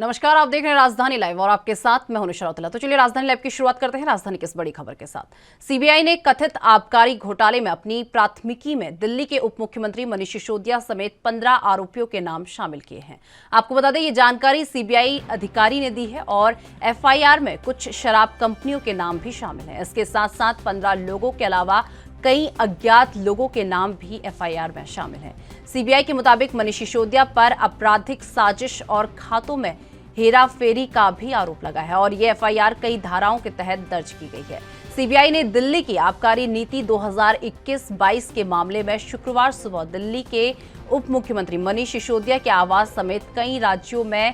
नमस्कार, आप देख रहे हैं राजधानी लाइव और आपके साथ मैं हूं निशा रौतेला। तो चलिए राजधानी लाइव की शुरुआत करते हैं राजधानी की इस बड़ी खबर के साथ। सीबीआई ने कथित आबकारी घोटाले में अपनी प्राथमिकी में दिल्ली के उप मुख्यमंत्री मनीष सिसोदिया समेत 15 आरोपियों के नाम शामिल किए हैं। आपको बता दें, ये जानकारी सीबीआई अधिकारी ने दी है और एफआईआर में कुछ शराब कंपनियों के नाम भी शामिल हैं। इसके साथ साथ 15 लोगों के अलावा कई अज्ञात लोगों के नाम भी एफआईआर में शामिल हैं। सीबीआई के मुताबिक मनीष सिसोदिया पर आपराधिक साजिश और खातों में हेराफेरी का भी आरोप लगा है और ये एफआईआर कई धाराओं के तहत दर्ज की गई है। सीबीआई ने दिल्ली की आबकारी नीति 2021-22 के मामले में शुक्रवार सुबह दिल्ली के उप मुख्यमंत्री मनीष सिसोदिया के आवास समेत कई राज्यों में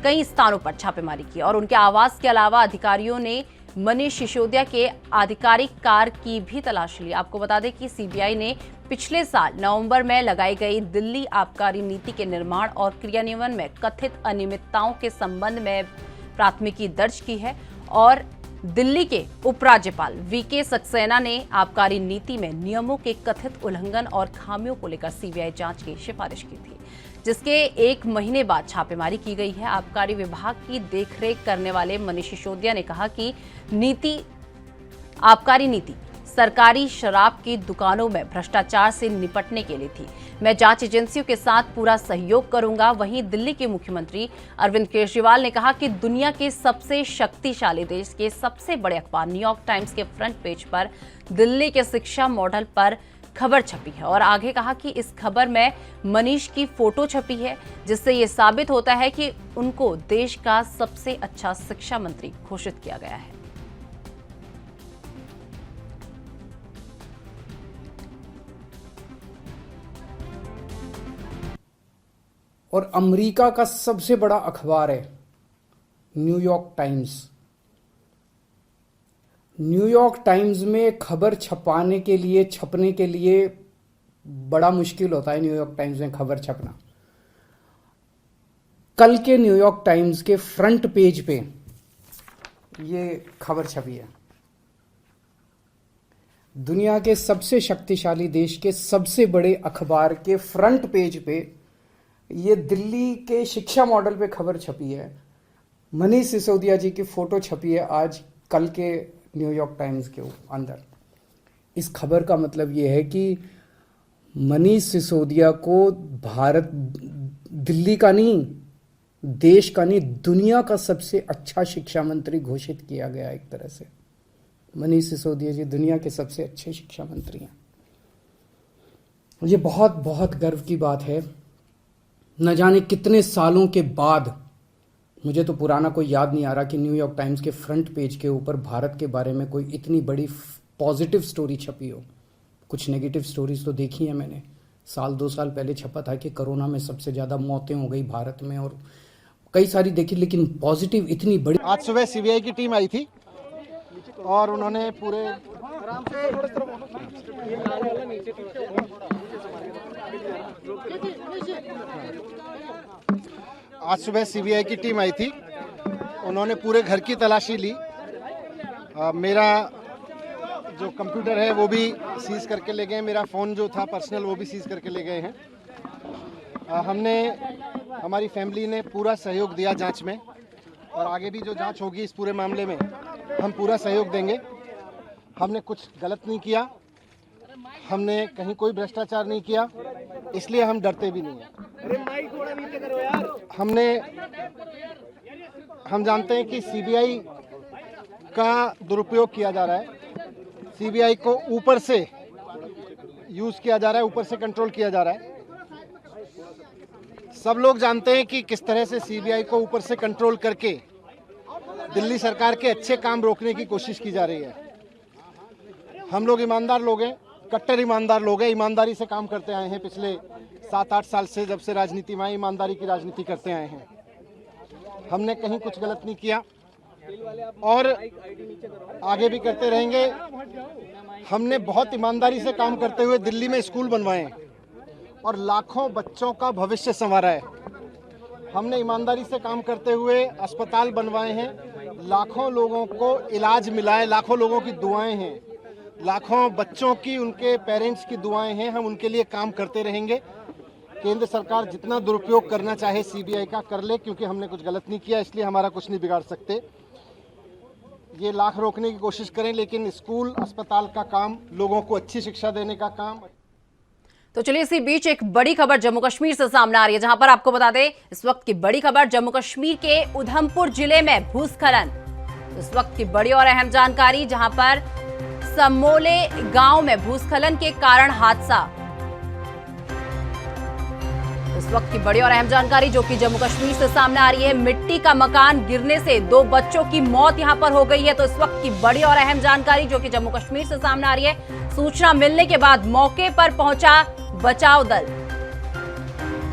कई स्थानों पर छापेमारी की और उनके आवास के अलावा अधिकारियों ने मनीष सिसोदिया के आधिकारिक कार की भी तलाश ली। आपको बता दें कि सीबीआई ने पिछले साल नवंबर में लगाई गई दिल्ली आबकारी नीति के निर्माण और क्रियान्वयन में कथित अनियमितताओं के संबंध में प्राथमिकी दर्ज की है और दिल्ली के उपराज्यपाल वीके सक्सेना ने आबकारी नीति में नियमों के कथित उल्लंघन और खामियों को लेकर सीबीआई जांच की सिफारिश की थी, जिसके 1 महीने बाद छापेमारी की गई है। आबकारी विभाग की देखरेख करने वाले मनीष सिसोदिया ने कहा कि आबकारी नीति सरकारी शराब की दुकानों में भ्रष्टाचार से निपटने के लिए थी। मैं जांच एजेंसियों के साथ पूरा सहयोग करूंगा। वहीं दिल्ली के मुख्यमंत्री अरविंद केजरीवाल ने कहा कि दुनिया के सबसे शक्तिशाली देश के सबसे बड़े अखबार न्यूयॉर्क टाइम्स के फ्रंट पेज पर दिल्ली के शिक्षा मॉडल पर खबर छपी है और आगे कहा कि इस खबर में मनीष की फोटो छपी है, जिससे ये साबित होता है कि उनको देश का सबसे अच्छा शिक्षा मंत्री घोषित किया गया है। और अमेरिका का सबसे बड़ा अखबार है न्यूयॉर्क टाइम्स। न्यूयॉर्क टाइम्स में खबर छपने के लिए बड़ा मुश्किल होता है। न्यूयॉर्क टाइम्स में खबर छपना, कल के न्यूयॉर्क टाइम्स के फ्रंट पेज पे ये खबर छपी है। दुनिया के सबसे शक्तिशाली देश के सबसे बड़े अखबार के फ्रंट पेज पे ये दिल्ली के शिक्षा मॉडल पे खबर छपी है। मनीष सिसोदिया जी की फोटो छपी है आज कल के न्यूयॉर्क टाइम्स के अंदर। इस खबर का मतलब ये है कि मनीष सिसोदिया को भारत, दिल्ली का नहीं, देश का नहीं, दुनिया का सबसे अच्छा शिक्षा मंत्री घोषित किया गया। एक तरह से मनीष सिसोदिया जी दुनिया के सबसे अच्छे शिक्षा मंत्री हैं। ये बहुत बहुत गर्व की बात है। न जाने कितने सालों के बाद, मुझे तो पुराना कोई याद नहीं आ रहा कि न्यूयॉर्क टाइम्स के फ्रंट पेज के ऊपर भारत के बारे में कोई इतनी बड़ी पॉजिटिव स्टोरी छपी हो। कुछ नेगेटिव स्टोरीज तो देखी है मैंने। 1-2 साल पहले छपा था कि कोरोना में सबसे ज़्यादा मौतें हो गई भारत में और कई सारी देखी, लेकिन पॉजिटिव इतनी बड़ी। आज सुबह सीबीआई की टीम आई थी और उन्होंने पूरे आज सुबह सीबीआई की टीम आई थी, उन्होंने पूरे घर की तलाशी ली। मेरा जो कंप्यूटर है वो भी सीज करके ले गए, मेरा फ़ोन जो था पर्सनल वो भी सीज करके ले गए हैं। हमारी फैमिली ने पूरा सहयोग दिया जांच में और आगे भी जो जांच होगी इस पूरे मामले में हम पूरा सहयोग देंगे। हमने कुछ गलत नहीं किया, हमने कहीं कोई भ्रष्टाचार नहीं किया, इसलिए हम डरते भी नहीं हैं। हम जानते हैं कि सीबीआई का दुरुपयोग किया जा रहा है, सीबीआई को ऊपर से यूज किया जा रहा है, ऊपर से कंट्रोल किया जा रहा है। सब लोग जानते हैं कि किस तरह से सीबीआई को ऊपर से कंट्रोल करके दिल्ली सरकार के अच्छे काम रोकने की कोशिश की जा रही है। हम लोग ईमानदार लोग हैं, कट्टर ईमानदार लोग हैं, ईमानदारी से काम करते आए हैं। पिछले 7-8 साल से जब से राजनीति में आए, ईमानदारी की राजनीति करते आए हैं। हमने कहीं कुछ गलत नहीं किया और आगे भी करते रहेंगे। हमने बहुत ईमानदारी से काम करते हुए दिल्ली में स्कूल बनवाए और लाखों बच्चों का भविष्य संवारा है। हमने ईमानदारी से काम करते हुए अस्पताल बनवाए हैं, लाखों लोगों को इलाज मिला है, लाखों लोगों की दुआएं हैं, लाखों बच्चों की, उनके पेरेंट्स की दुआएं हैं। हम उनके लिए काम करते रहेंगे। केंद्र सरकार जितना दुरुपयोग करना चाहे सीबीआई का कर ले, क्योंकि हमने कुछ गलत नहीं किया इसलिए हमारा कुछ नहीं बिगाड़ सकते। ये लाख रोकने की कोशिश करें, लेकिन स्कूल अस्पताल का काम, लोगों को अच्छी शिक्षा देने का काम। तो चलिए इसी बीच एक बड़ी खबर जम्मू कश्मीर से सामने आ रही है, जहां पर आपको बता दें इस वक्त की बड़ी खबर जम्मू कश्मीर के उधमपुर जिले में भूस्खलन। इस वक्त की बड़ी और अहम जानकारी, जहां पर समोले गांव में भूस्खलन के कारण हादसा। इस वक्त की बड़ी और अहम जानकारी जो कि जम्मू कश्मीर से सामने आ रही है, मिट्टी का मकान गिरने से 2 बच्चों की मौत यहां पर हो गई है। तो इस वक्त की बड़ी और अहम जानकारी जो कि जम्मू कश्मीर से सामने आ रही है, सूचना मिलने के बाद मौके पर पहुंचा बचाव दल।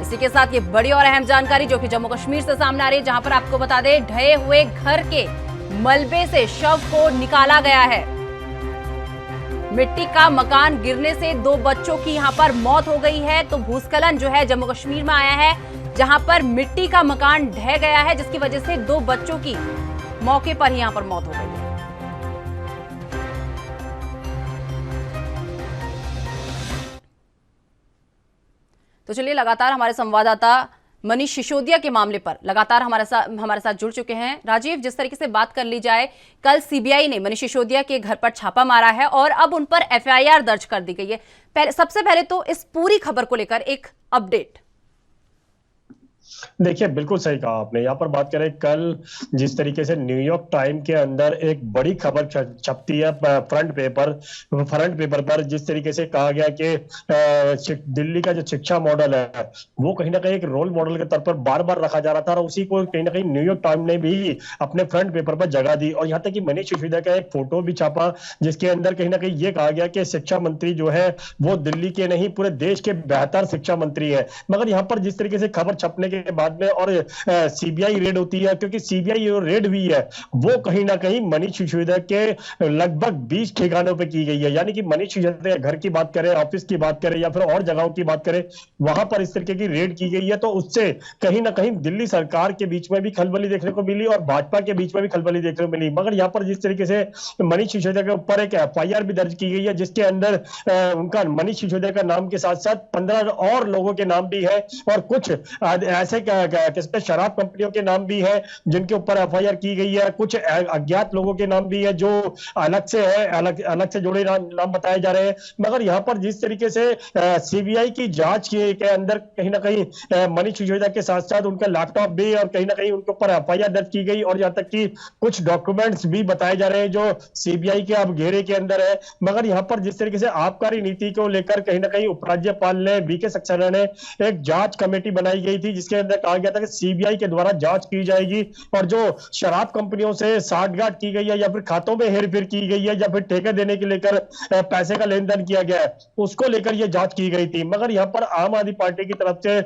इसी के साथ ये बड़ी और अहम जानकारी जो कि जम्मू कश्मीर से सामने आ रही है, जहां पर आपको बता दें ढहे हुए घर के मलबे से शव को निकाला गया है। मिट्टी का मकान गिरने से 2 बच्चों की यहां पर मौत हो गई है। तो भूस्खलन जो है जम्मू कश्मीर में आया है, जहां पर मिट्टी का मकान ढह गया है, जिसकी वजह से 2 बच्चों की मौके पर ही यहां पर मौत हो गई है। तो चलिए लगातार हमारे संवाददाता मनीष सिसोदिया के मामले पर लगातार हमारे साथ जुड़ चुके हैं। राजीव, जिस तरीके से बात कर ली जाए, कल सीबीआई ने मनीष सिसोदिया के घर पर छापा मारा है और अब उन पर एफआईआर दर्ज कर दी गई है। सबसे पहले तो इस पूरी खबर को लेकर एक अपडेट। देखिए, बिल्कुल सही कहा आपने। यहाँ पर बात करें कल जिस तरीके से न्यूयॉर्क टाइम के अंदर एक बड़ी खबर छपती है फ्रंट पेपर पर, जिस तरीके से कहा गया कि दिल्ली का जो शिक्षा मॉडल है वो कहीं ना कहीं एक रोल मॉडल के तौर पर बार बार रखा जा रहा था, और उसी को कहीं ना कहीं न्यूयॉर्क टाइम ने भी अपने फ्रंट पेपर पर जगह दी। और यहाँ तक कि मनीष सिसोदिया का एक फोटो भी छापा, जिसके अंदर कहीं ना कहीं ये कहा गया कि शिक्षा मंत्री जो है वो दिल्ली के नहीं पूरे देश के बेहतर शिक्षा मंत्री है। मगर यहाँ पर जिस तरीके से खबर छपने के बाद में और सीबीआई रेड होती है, क्योंकि सीबीआई जो रेड हुई है वो कहीं ना कहीं मनीष सिसोदिया के लगभग 20 ठिकानों पे की गई है। यानी कि मनीष सिसोदिया घर की बात करें, ऑफिस की बात करें या फिर और जगहों की बात करें, वहां पर इस तरीके की रेड की गई है। तो उससे कहीं ना कहीं दिल्ली सरकार के बीच में भी खलबली देखने को मिली और भाजपा के बीच में भी खलबली देखने को मिली। मगर यहाँ पर जिस तरीके से मनीष सिसोदिया के ऊपर एक एफआईआर भी दर्ज की गई है, जिसके अंदर उनका मनीष सिसोदिया का नाम के साथ साथ 15 और लोगों के नाम भी है, और कुछ ऐसे किसपे शराब कंपनियों के नाम भी है जिनके ऊपर एफआईआर की गई है। कुछ अज्ञात लोगों के नाम भी है जो अलग से है, अलग से जुड़े नाम बताए जा रहे हैं। मगर यहाँ पर जिस तरीके से सीबीआई की जांच के अंदर कहीं ना कहीं मनीष सिसोदिया के साथ साथ उनका लैपटॉप भी और कहीं ना कहीं उनके ऊपर एफआईआर दर्ज की गई, और यहाँ तक कि कुछ डॉक्यूमेंट्स भी बताए जा रहे हैं जो सीबीआई के अब घेरे के अंदर है। मगर यहाँ पर जिस तरीके से आबकारी नीति को लेकर कहीं ना कहीं उपराज्यपाल ने बीके सक्सेना ने एक जांच कमेटी बनाई गई थी, जिसके अंदर कहा गया था कि सीबीआई के द्वारा जांच की जाएगी, और जो शराब कंपनियों से साठगांठ की गई है या फिर खातों में हेरफेर की गई है या फिर ठेके देने के लेकर पैसे का लेन देन किया गया है, उसको लेकर यह जांच की गई थी। मगर यहां पर आम आदमी पार्टी की तरफ से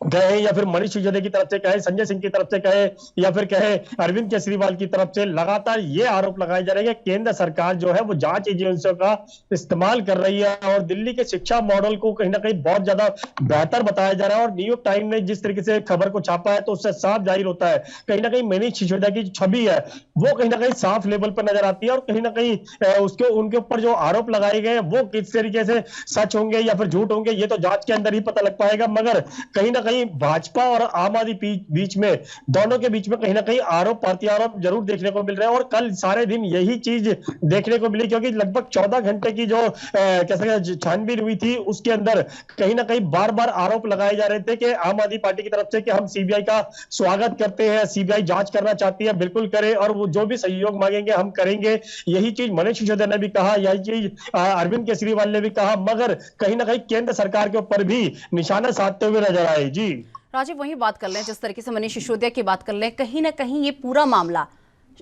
कहे या फिर मनीष सिसोदिया की तरफ से कहे, संजय सिंह की तरफ से कहे या फिर कहे अरविंद केजरीवाल की तरफ से, लगातार ये आरोप लगाए जा रहे हैं कि केंद्र सरकार जो है वो जांच एजेंसियों का इस्तेमाल कर रही है और दिल्ली के शिक्षा मॉडल को कहीं ना कहीं बहुत ज्यादा बेहतर बताया जा रहा है। और न्यूयॉर्क टाइम ने जिस तरीके से खबर को छापा है तो उससे साफ जाहिर होता है कहीं ना कहीं मनीष सिसोदिया की छवि है वो कहीं ना कहीं साफ लेवल पर नजर आती है, और कहीं ना कहीं उसके उनके ऊपर जो आरोप लगाए गए वो किस तरीके से सच होंगे या फिर झूठ होंगे ये तो जांच के अंदर ही पता लग पाएगा। मगर कहीं ना कहीं भाजपा और आम आदमी बीच में, दोनों के बीच में कहीं ना कहीं आरोप प्रत्यारोप जरूर देखने को मिल रहे हैं, और कल सारे दिन यही चीज देखने को मिली, क्योंकि लगभग 14 घंटे की जो कैसे छानबीन हुई थी उसके अंदर कहीं ना कहीं बार बार आरोप लगाए जा रहे थे कि आम आदमी पार्टी की तरफ से कि हम सीबीआई का स्वागत करते हैं, सीबीआई जांच करना चाहती है, बिल्कुल करे, और वो जो भी सहयोग मांगेंगे हम करेंगे। यही चीज मनीष सिसोदिया ने भी कहा, यही चीज अरविंद केजरीवाल ने भी कहा, मगर कहीं ना कहीं केंद्र सरकार के ऊपर भी निशाना साधते हुए नजर आए। जी राजीव, वही बात कर लें जिस तरीके से मनीष सिसोदिया की बात कर लें, कहीं ना कहीं ये पूरा मामला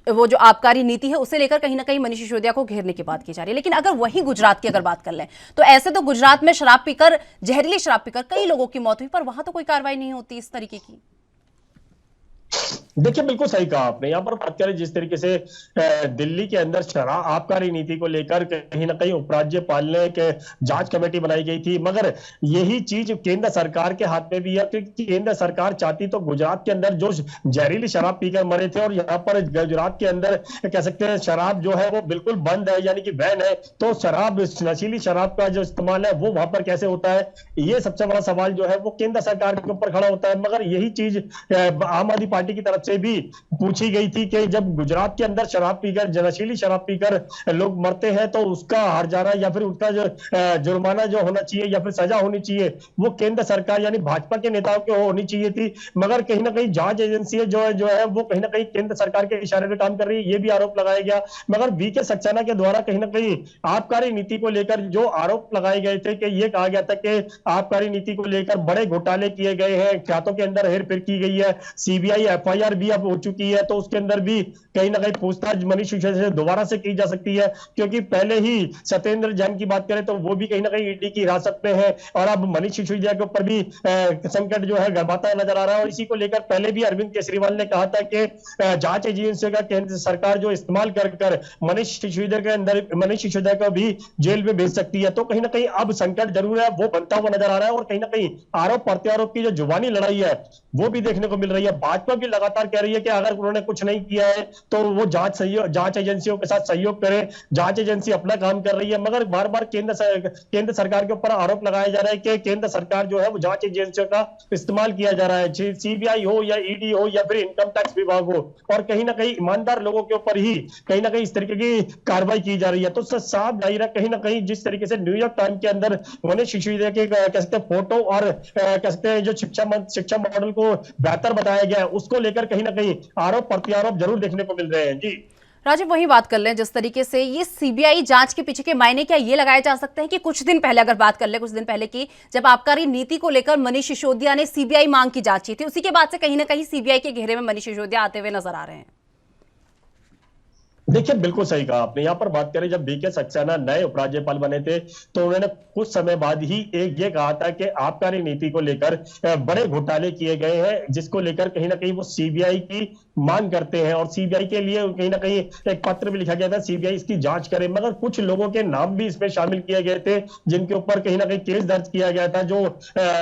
वो जो आबकारी नीति है उसे लेकर कहीं ना कहीं मनीष सिसोदिया को घेरने की बात की जा रही है। लेकिन अगर वही गुजरात की अगर बात कर लें तो ऐसे तो गुजरात में शराब पीकर, जहरीली शराब पीकर कई लोगों की मौत हुई, पर वहां तो कोई कार्रवाई नहीं होती इस तरीके की। देखिए बिल्कुल सही कहा आपने। यहाँ पर बात करें जिस तरीके से दिल्ली के अंदर शराब आबकारी नीति को लेकर कहीं ना कहीं उपराज्यपाल ने एक जांच कमेटी बनाई गई थी, मगर यही चीज केंद्र सरकार के हाथ में भी है, क्योंकि केंद्र सरकार चाहती तो गुजरात के अंदर जो जहरीली शराब पीकर मरे थे, और यहाँ पर गुजरात के अंदर कह सकते हैं शराब जो है वो बिल्कुल बंद है, यानी कि बैन है, तो शराब नशीली शराब का जो इस्तेमाल है वो वहां पर कैसे होता है, ये सबसे बड़ा सवाल जो है वो केंद्र सरकार के ऊपर खड़ा होता है। मगर यही चीज आम आदमी पार्टी की तरफ से भी पूछी गई थी कि जब गुजरात के अंदर शराब पीकर नशीली शराब पीकर लोग मरते हैं तो उसका हर्जाना या फिर उसका जो जुर्माना जो होना चाहिए या फिर सजा होनी चाहिए वो केंद्र सरकार यानी भाजपा के नेताओं को होनी चाहिए थी। मगर कहीं ना कहीं जांच एजेंसी जो है वो कहीं ना कहीं केंद्र सरकार के इशारे पे काम कर रही है, ये भी आरोप लगाया गया। मगर वीके सक्सेना के द्वारा कहीं ना कहीं आबकारी नीति को लेकर जो आरोप लगाए गए थे कि ये कहा गया था कि आबकारी नीति को लेकर बड़े घोटाले किए गए हैं, खातों के अंदर हेरफेर की गई है, सीबीआई एफआईआर भी अब हो चुकी है, तो उसके अंदर भी कहीं ना कहीं पूछताछ मनीष सिसोदिया से दोबारा से की जा सकती है, क्योंकि पहले ही सत्येंद्र जैन की बात करें तो वो भी कहीं ना कहीं ईडी की हिरासत में है, और अब मनीष सिसोदिया के ऊपर भी संकट जो है गड़बड़ाता नजर आ रहा है। और इसी को लेकर पहले भी अरविंद केजरीवाल ने कहा था कि जांच एजेंसी का केंद्र सरकार जो इस्तेमाल कर मनीष सिसोदिया को भी जेल में भेज सकती है। तो कहीं ना कहीं अब संकट जरूर है वो बनता हुआ नजर आ रहा है, और कहीं ना कहीं आरोप प्रत्यारोप की जो जुबानी लड़ाई है वो भी देखने को मिल रही है। भाजपा भी लगातार कह रही है कि अगर उन्होंने कुछ नहीं किया है तो वो जांच एजेंसियों के साथ सहयोग करें, जांच एजेंसी अपना काम कर रही है। मगर बार बार केंद्र सरकार के ऊपर आरोप लगाया जा रहा है कि केंद्र सरकार जो है वो जांच एजेंसियों का इस्तेमाल किया जा रहा है, सीबीआई हो या ईडी हो या फिर इनकम टैक्स विभाग हो, और कहीं ना कहीं ईमानदार लोगों के ऊपर ही कहीं ना कहीं इस तरीके की कार्रवाई की जा रही है। तो साफ जाहिर है कहीं ना कहीं जिस तरीके से न्यूयॉर्क टाइम के अंदर मनीष सिसोदिया के कह सकते हैं फोटो और कह सकते हैं जो शिक्षा मॉडल को बेहतर बताया गया है, उसको लेकर कहीं ना कहीं आरोप प्रत्यारोप जरूर देखने को मिल रहे हैं। जी राजीव, वही बात कर लें जिस तरीके से ये सीबीआई जांच के पीछे के मायने क्या ये लगाए जा सकते हैं कि कुछ दिन पहले अगर बात कर ले, कुछ दिन पहले की जब आबकारी नीति को लेकर मनीष सिसोदिया ने सीबीआई मांग की जांच की थी, उसी के बाद से कहीं ना कहीं सीबीआई के घेरे में मनीष सिसोदिया आते हुए नजर आ रहे हैं। देखिए बिल्कुल सही कहा आपने। यहाँ पर बात करें जब वीके सक्सेना नए उपराज्यपाल बने थे तो उन्होंने कुछ समय बाद ही एक ये कहा था कि आबकारी नीति को लेकर बड़े घोटाले किए गए हैं, जिसको लेकर कहीं ना कहीं वो सीबीआई की मांग करते हैं, और सीबीआई के लिए कहीं ना कहीं एक पत्र भी लिखा गया था सीबीआई इसकी जांच करे। मगर कुछ लोगों के नाम भी इसमें शामिल किए गए थे जिनके ऊपर कहीं ना कहीं केस दर्ज किया गया था, जो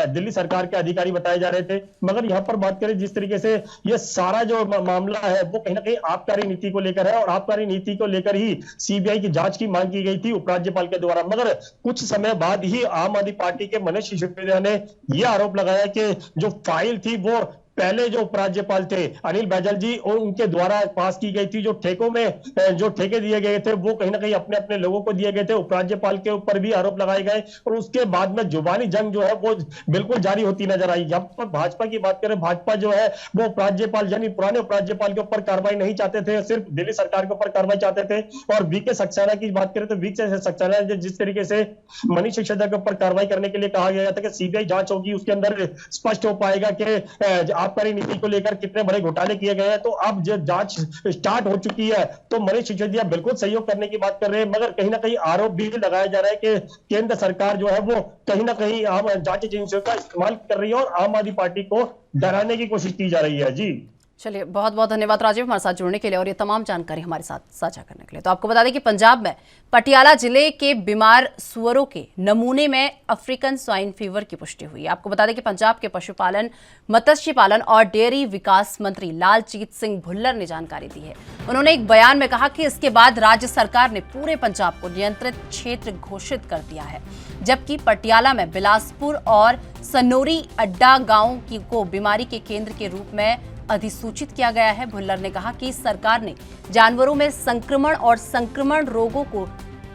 दिल्ली सरकार के अधिकारी बताए जा रहे थे। मगर यहाँ पर बात करें जिस तरीके से ये सारा जो मामला है वो कहीं ना कहीं आबकारी नीति को लेकर है, और आबकारी नीति को लेकर ही सीबीआई की जांच की मांग की गई थी उपराज्यपाल के द्वारा। मगर कुछ समय बाद ही आम आदमी पार्टी के मनीष सिसोदिया ने यह आरोप लगाया कि जो फाइल थी वो पहले जो उपराज्यपाल थे अनिल बैजल जी और उनके द्वारा पास की गई थी, जो ठेकों में जो ठेके दिए गए थे वो कहीं ना कहीं अपने अपने लोगों को दिए गए थे। उपराज्यपाल के ऊपर भी आरोप लगाए गए, और उसके बाद में जुबानी जंग जो है वो बिल्कुल जारी होती नजर आई। जब पर भाजपा की बात करें, भाजपा जो है वो उपराज्यपाल यानी पुराने उपराज्यपाल के ऊपर कार्रवाई नहीं चाहते थे, सिर्फ दिल्ली सरकार के ऊपर कार्रवाई चाहते थे। और वीके सक्सेना की बात करें तो वीके सक्सेना जिस तरीके से मनीष सिसोदिया के ऊपर कार्रवाई करने के लिए कहा गया था कि सीबीआई जांच होगी, उसके अंदर स्पष्ट हो पाएगा कि आबकारी नीति को लेकर कितने बड़े घोटाले किए गए हैं। तो अब जब जांच स्टार्ट हो चुकी है तो मनीष सिसोदिया बिल्कुल सहयोग करने की बात कर रहे हैं, मगर कहीं ना कहीं आरोप भी लगाया जा रहा है कि केंद्र सरकार जो है वो कहीं ना कहीं जांच एजेंसियों का इस्तेमाल कर रही है और आम आदमी पार्टी को डराने की कोशिश की जा रही है। जी चलिए, बहुत बहुत धन्यवाद राजीव हमारे साथ जुड़ने के लिए और ये तमाम जानकारी हमारे साथ साझा करने के लिए। तो आपको बता दें कि पंजाब में पटियाला जिले के बीमार सुअरों के नमूने में अफ्रीकन स्वाइन फीवर की पुष्टि हुई है। आपको बता दें कि पंजाब के पशुपालन, मत्स्य पालन और डेयरी विकास मंत्री लालजीत सिंह भुल्लर ने जानकारी दी है। उन्होंने एक बयान में कहा कि इसके बाद राज्य सरकार ने पूरे पंजाब को नियंत्रित क्षेत्र घोषित कर दिया है, जबकि पटियाला में बिलासपुर और सनोरी अड्डा गांव को बीमारी के केंद्र के रूप में अधिसूचित किया गया है। भुल्लर ने कहा कि सरकार ने जानवरों में संक्रमण और संक्रमण रोगों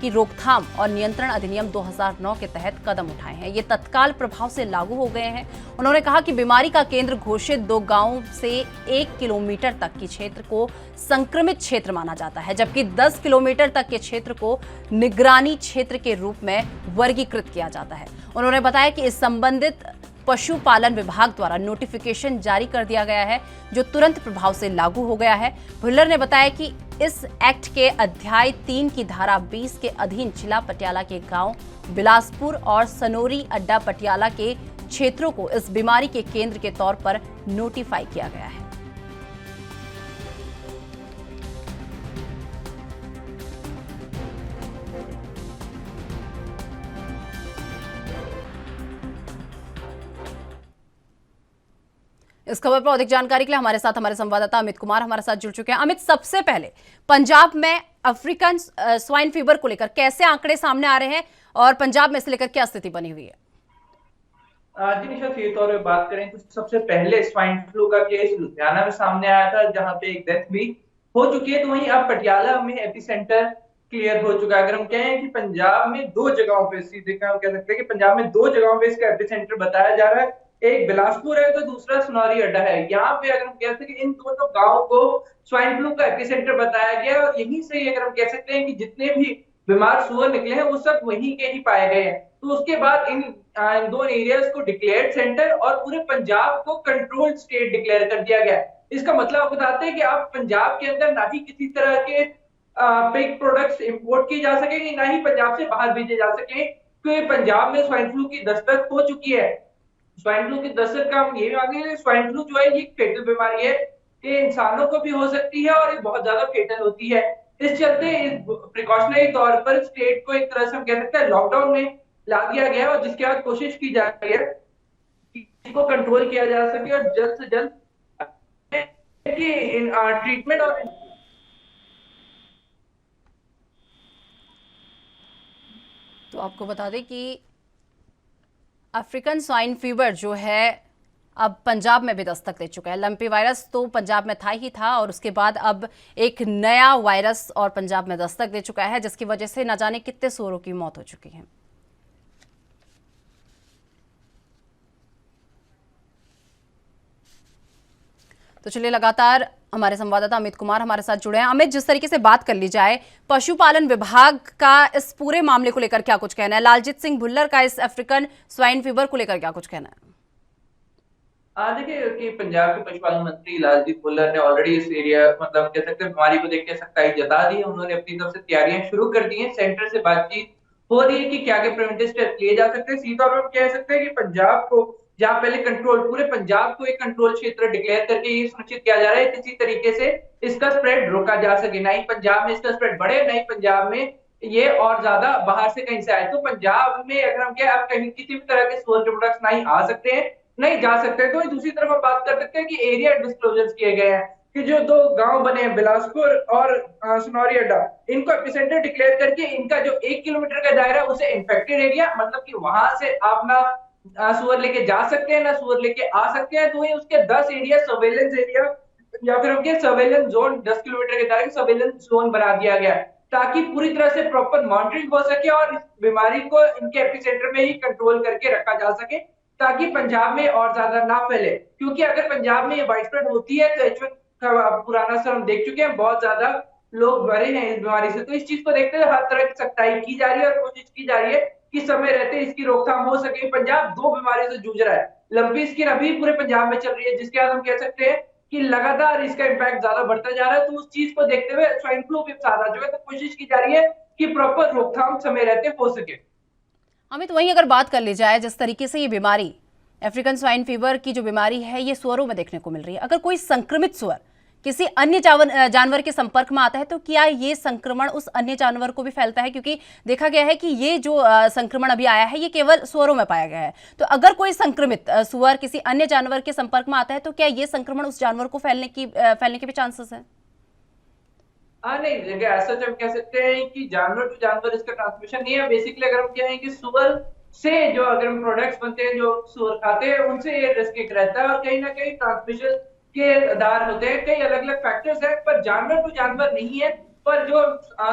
की रोकथाम और नियंत्रण अधिनियम 2009 के तहत कदम उठाए हैं। ये तत्काल प्रभाव से लागू हो गए हैं। उन्होंने कहा कि बीमारी का केंद्र घोषित 2 गांवों से 1 किलोमीटर तक के क्षेत्र को संक्रमित क्षेत्र माना जाता है, जबकि 10 किलोमीटर तक के क्षेत्र को निगरानी क्षेत्र के रूप में वर्गीकृत किया जाता है। उन्होंने बताया कि इस संबंधित पशुपालन विभाग द्वारा नोटिफिकेशन जारी कर दिया गया है, जो तुरंत प्रभाव से लागू हो गया है। भुल्लर ने बताया कि इस एक्ट के अध्याय 3 की धारा 20 के अधीन जिला पटियाला के गांव बिलासपुर और सनोरी अड्डा पटियाला के क्षेत्रों को इस बीमारी के केंद्र के तौर पर नोटिफाई किया गया है। इस खबर पर अधिक जानकारी के लिए हमारे साथ हमारे संवाददाता अमित कुमार हमारे साथ जुड़ चुके हैं। अमित, सबसे पहले पंजाब में अफ्रीकन स्वाइन फीवर को लेकर कैसे आंकड़े सामने आ रहे हैं और पंजाब में इसे लेकर क्या स्थिति बनी हुई है? जी निशा, सही तौर पे बात करें तो सबसे पहले स्वाइन फ्लू का केस लुधियाना में सामने आया था, जहां पे एक डेथ भी हो चुकी है। तो वहीं अब पटियाला में एपिसेंटर क्लियर हो चुका है। अगर हम कहें कि पंजाब में दो जगहों पे, सीधे हम कह सकते हैं कि पंजाब में दो जगहों पे इसका एपिसेंटर बताया जा रहा है। एक बिलासपुर है तो दूसरा सुनारी अड्डा है। यहाँ पे अगर हम कह सकते हैं कि इन दोनों गाँव को स्वाइन फ्लू का एपिसेंटर बताया गया है, और यहीं से अगर हम कह सकते हैं कि जितने भी बीमार सुअर निकले हैं वो सब वहीं के ही पाए गए हैं। तो उसके बाद इन दो एरियाज को डिक्लेयर्ड सेंटर और पूरे पंजाब को कंट्रोल्ड स्टेट डिक्लेयर कर दिया गया है। इसका मतलब आप बताते हैं कि आप पंजाब के अंदर ना ही किसी तरह के पिग प्रोडक्ट्स इंपोर्ट किए जा सकेंगे, ना ही पंजाब से बाहर भेजे जा सके, क्योंकि पंजाब में स्वाइन फ्लू की दस्तक हो चुकी है। स्वाइन फ्लू की दस्तक का हम ये मानेंगे, स्वाइन फ्लू जो है ये फेटल बीमारी है, ये इंसानों को भी हो सकती है और ये बहुत ज्यादा फेटल होती है। इस चलते इस प्रिकॉशनरी तौर पर स्टेट को एक तरह से हम कह सकते हैं लॉकडाउन में ला दिया गया है, और जिसके बाद कोशिश की जा रही है कि इसको कंट्रोल किया जा सके और जल्द से जल्द ट्रीटमेंट और तो आपको बता दें कि अफ्रीकन स्वाइन फीवर जो है अब पंजाब में भी दस्तक दे चुका है। लंपी वायरस तो पंजाब में था ही था और उसके बाद अब एक नया वायरस और पंजाब में दस्तक दे चुका है, जिसकी वजह से न जाने कितने सूअरों की मौत हो चुकी है। तो चलिए, लगातार हमारे संवाददाता अमित कुमार हमारे साथ जुड़े हैं। अमित, जिस तरीके से बात कर ली जाए, पशुपालन विभाग का इस पूरे मामले को लेकर क्या कुछ कहना है? लालजीत सिंह भुल्लर का इस अफ्रीकन स्वाइन फीवर को लेकर क्या कुछ कहना है? देखिए कि पंजाब के पशुपालन मंत्री लालजीत भुल्लर ने ऑलरेडी इस एरिया मतलब कह सकते हैं बीमारी को देख के सख्ताई जता दी है। उन्होंने अपनी तरफ से तैयारियां शुरू कर दी हैं। सेंटर से बातचीत हो रही है कि क्या क्या प्रिवेंटिव स्टेप लिए जा सकते हैं। सीधा हम कह सकते हैं कि पंजाब को जहां पहले कंट्रोल, पूरे पंजाब को एक कंट्रोल क्षेत्र डिक्लेयर करके ये सुनिश्चित किया जा रहा है किसी तरीके से इसका स्प्रेड रोका जा सके। ना ही पंजाब में इसका स्प्रेड बढ़े, ना ही पंजाब में ये और ज्यादा बाहर से कहीं से आए। तो पंजाब में अगर हम क्या, अब कहीं किसी भी तरह के सुअर के प्रोडक्ट्स नहीं आ सकते हैं, नहीं जा सकते। तो दूसरी तरफ हम बात कर सकते हैं कि एरिया डिस्क्लोजर्स किए गए हैं कि जो दो गांव बने हैं बिलासपुर और सुनौरी अड्डा, इनको एपिसेंटर डिक्लेयर करके इनका जो 1 किलोमीटर का दायरा उसे इन्फेक्टेड एरिया, मतलब कि वहां से आप ना सुअर लेके जा सकते हैं ना सुअर लेके आ सकते हैं। तो उसके 10 एरिया सर्वेलेंस एरिया या फिर उनके सर्वेलेंस जोन, 10 किलोमीटर के दायरे सर्वेलेंस जोन बना दिया गया है, ताकि पूरी तरह से प्रॉपर मॉनिटरिंग हो सके और इस बीमारी को इनके एपिसेंटर में ही कंट्रोल करके रखा जा सके, ताकि पंजाब में और ज्यादा ना फैले। क्योंकि अगर पंजाब में ये वाइड स्प्रेड होती है तो H1 का पुराना असर हम देख चुके हैं, बहुत ज्यादा लोग मरे हैं इस बीमारी से। तो इस चीज को देखते हुए हर तरह की सख्ताई की जा रही है और कोशिश की जा रही है कि समय रहते इसकी रोकथाम हो सके। पंजाब दो बीमारियों से जूझ रहा है। लंपी स्किन अभी पूरे पंजाब में चल रही है, जिसके बाद हम कह सकते हैं कि लगातार इसका इम्पैक्ट ज्यादा बढ़ता जा रहा है। तो उस चीज को देखते हुए स्वाइन फ्लू भी साथ आ चुका है, तो कोशिश की जा रही है कि प्रॉपर रोकथाम समय रहते हो सके। अमित, वहीं अगर बात कर ली जाए, जिस तरीके से ये बीमारी अफ्रीकन स्वाइन फीवर की जो बीमारी है ये सुअरों में देखने को मिल रही है, अगर कोई संक्रमित सुअर किसी अन्य जानवर के संपर्क में आता है तो क्या ये संक्रमण उस अन्य जानवर को भी फैलता है? क्योंकि देखा गया है कि ये जो संक्रमण अभी आया है ये केवल सुअरों में पाया गया है। तो अगर कोई संक्रमित सुअर किसी अन्य जानवर के संपर्क में आता है तो क्या ये संक्रमण उस जानवर को फैलने के भी चांसेस है? नहीं, देखिए ऐसा हम कह सकते हैं कि जानवर टू जानवर इसका ट्रांसमिशन नहीं है। बेसिकली अगर हम कहें कि सुअर से जो अगर प्रोडक्ट्स बनते हैं जो सुअर खाते हैं उनसे ये रिस्क रहता है, और कहीं ना कहीं ट्रांसमिशन के आधार होते हैं। कई अलग अलग फैक्टर्स हैं, पर जानवर टू जानवर नहीं है। पर जो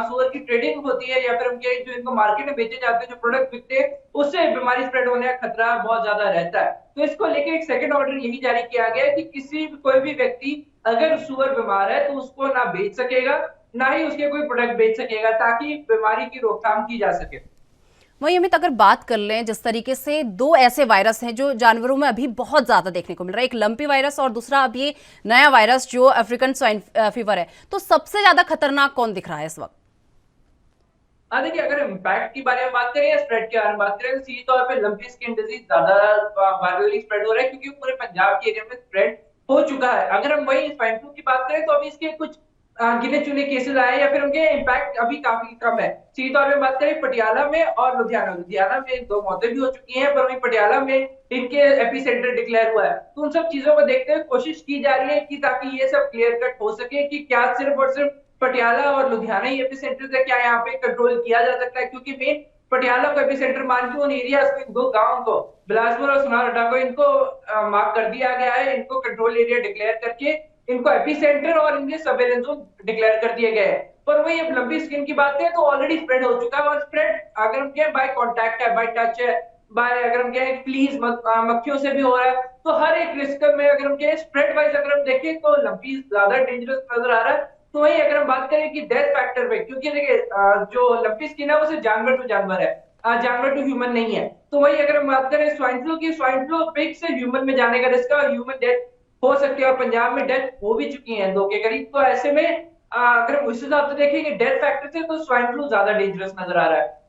सुअर की ट्रेडिंग होती है या फिर उनके जो इनको मार्केट में बेचे जाते हैं जो प्रोडक्ट बिकते हैं, उससे बीमारी स्प्रेड होने का खतरा बहुत ज्यादा रहता है। तो इसको लेकर एक सेकंड ऑर्डर यही जारी किया गया है कि कोई भी व्यक्ति अगर सुअर बीमार है तो उसको ना बेच सकेगा, ना ही उसके कोई प्रोडक्ट बेच सकेगा, ताकि बीमारी की रोकथाम की जा सके। वहीं अमित, अगर बात कर लें, जिस तरीके से दो ऐसे वायरस हैं जो जानवरों में अभी बहुत ज्यादा देखने को मिल रहा है, एक लंपी वायरस और दूसरा अब ये नया वायरस जो अफ्रीकन स्वाइन फीवर है, तो सबसे ज्यादा खतरनाक कौन दिख रहा है इस वक्त? देखिए अगर इम्पैक्ट की बारे में बात करें या स्प्रेड के बारे में बात करें तो सीधे तौर पे लंपी स्किन डिजीज ज्यादा वायरली स्प्रेड हो रहा है, क्योंकि पूरे पंजाब के एरिया में स्प्रेड हो चुका है। अगर हम वही स्वाइन फ्लू की बात करें तो अभी इसके कुछ गिने चुने केसेस आए या फिर उनके इम्पैक्ट अभी काफी कम है। सीधे तौर पे बात करें पटियाला में और लुधियाना में 2 मौतें भी हो चुकी हैं, पर वहीं पटियाला में इनके एपिसेंटर डिक्लेयर हुआ है। तो उन सब चीजों को देखते हुए कोशिश की जा रही है कि ताकि ये सब क्लियर कट हो सके कि क्या सिर्फ और सिर्फ पटियाला और लुधियाना ही एपिसेंटर है, क्या यहाँ पे कंट्रोल किया जा सकता है, क्योंकि मेन पटियाला को एपिसेंटर मान के उन एरियाज को, 2 गांवों को, बिलासपुर और सुनारअड्डा को, इनको मार्क कर दिया गया है, इनको कंट्रोल एरिया डिक्लेयर करके इनको एपिसेंटर और इनके सर्वेलेंस जोन डिक्लेयर कर दिए गए हैं। पर वही अब लंबी स्किन की बात है तो ऑलरेडी स्प्रेड हो चुका है, और स्प्रेड अगर हम कहें बाय कांटेक्ट है, बाय टच है, बाय अगर हम कहें फ्लीज मक्खियों से भी हो रहा है, तो हर एक रिस्क में अगर हम कहें स्प्रेड वाइज अगर हम देखें तो लंबी ज्यादा डेंजरस नजर आ रहा है। तो वही अगर हम बात करें कि डेथ फैक्टर पे, क्योंकि देखिए जो लंबी स्किन है वो सिर्फ जानवर टू जानवर है, जानवर टू ह्यूमन नहीं है। तो वही अगर हम बात करें स्वाइन फ्लू की, स्वाइन फ्लू पिग से ह्यूमन में जाने का रिस्क है और ह्यूमन डेथ हो सकती है, और पंजाब में डेथ हो भी चुकी है 2 के करीब। तो ऐसे में अगर उस हिसाब से देखें कि डेथ फैक्टर से तो स्वाइन फ्लू ज्यादा डेंजरस नजर आ रहा है।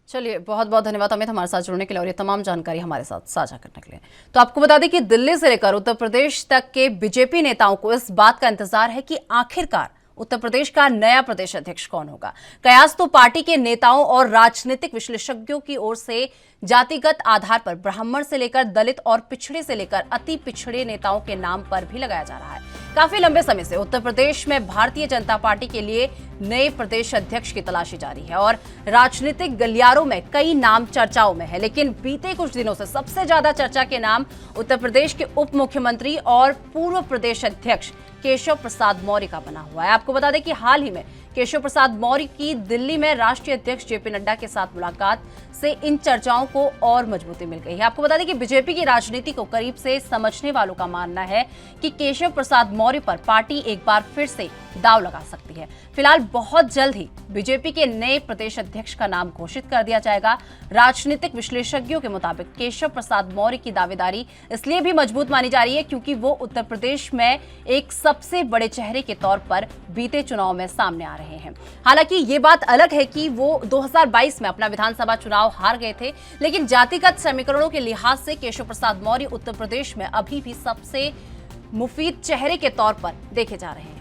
चलिए, बहुत बहुत धन्यवाद अमित हमारे साथ जुड़ने के लिए और ये तमाम जानकारी हमारे साथ साझा करने के लिए। तो आपको बता दें कि दिल्ली से लेकर उत्तर प्रदेश तक के बीजेपी नेताओं को इस बात का इंतजार है कि आखिरकार उत्तर प्रदेश का नया प्रदेश अध्यक्ष कौन होगा। कयास तो पार्टी के नेताओं और राजनीतिक विशेषज्ञों की ओर से जातिगत आधार पर ब्राह्मण से लेकर दलित और पिछड़े से लेकर अति पिछड़े नेताओं के नाम पर भी लगाया जा रहा है। काफी लंबे समय से उत्तर प्रदेश में भारतीय जनता पार्टी के लिए नए प्रदेश अध्यक्ष की तलाशी जारी है और राजनीतिक गलियारों में कई नाम चर्चाओं में है, लेकिन बीते कुछ दिनों से सबसे ज्यादा चर्चा के नाम उत्तर प्रदेश के उप मुख्यमंत्री और पूर्व प्रदेश अध्यक्ष केशव प्रसाद मौर्य का बना हुआ है। आपको बता दें कि हाल ही में केशव प्रसाद मौर्य की दिल्ली में राष्ट्रीय अध्यक्ष जेपी नड्डा के साथ मुलाकात से इन चर्चाओं को और मजबूती मिल गई है। आपको बता दें कि बीजेपी की राजनीति को करीब से समझने वालों का मानना है कि केशव प्रसाद मौर्य पर पार्टी एक बार फिर से दांव लगा सकती है। फिलहाल बहुत जल्द ही बीजेपी के नए प्रदेश अध्यक्ष का नाम घोषित कर दिया जाएगा। राजनीतिक विश्लेषज्ञों के मुताबिक केशव प्रसाद मौर्य की दावेदारी इसलिए भी मजबूत मानी जा रही है क्योंकि वो उत्तर प्रदेश में एक सबसे बड़े चेहरे के तौर पर बीते चुनाव में सामने आ रहे हैं। हालांकि ये बात अलग है कि वो 2022 में अपना विधानसभा चुनाव हार गए थे, लेकिन जातिगत समीकरणों के लिहाज से केशव प्रसाद मौर्य उत्तर प्रदेश में अभी भी सबसे मुफीद चेहरे के तौर पर देखे जा रहे हैं।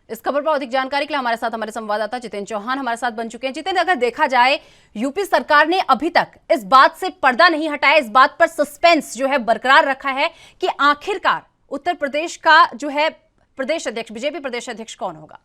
इस खबर पर अधिक जानकारी के लिए हमारे साथ हमारे संवाददाता जितेंद्र चौहान हमारे साथ बन चुके हैं। जितेंद्र, अगर देखा जाए यूपी सरकार ने अभी तक इस बात से पर्दा नहीं हटाया, इस बात पर सस्पेंस जो है बरकरार रखा है कि आखिरकार उत्तर प्रदेश का जो है प्रदेश अध्यक्ष, बीजेपी प्रदेश अध्यक्ष कौन होगा।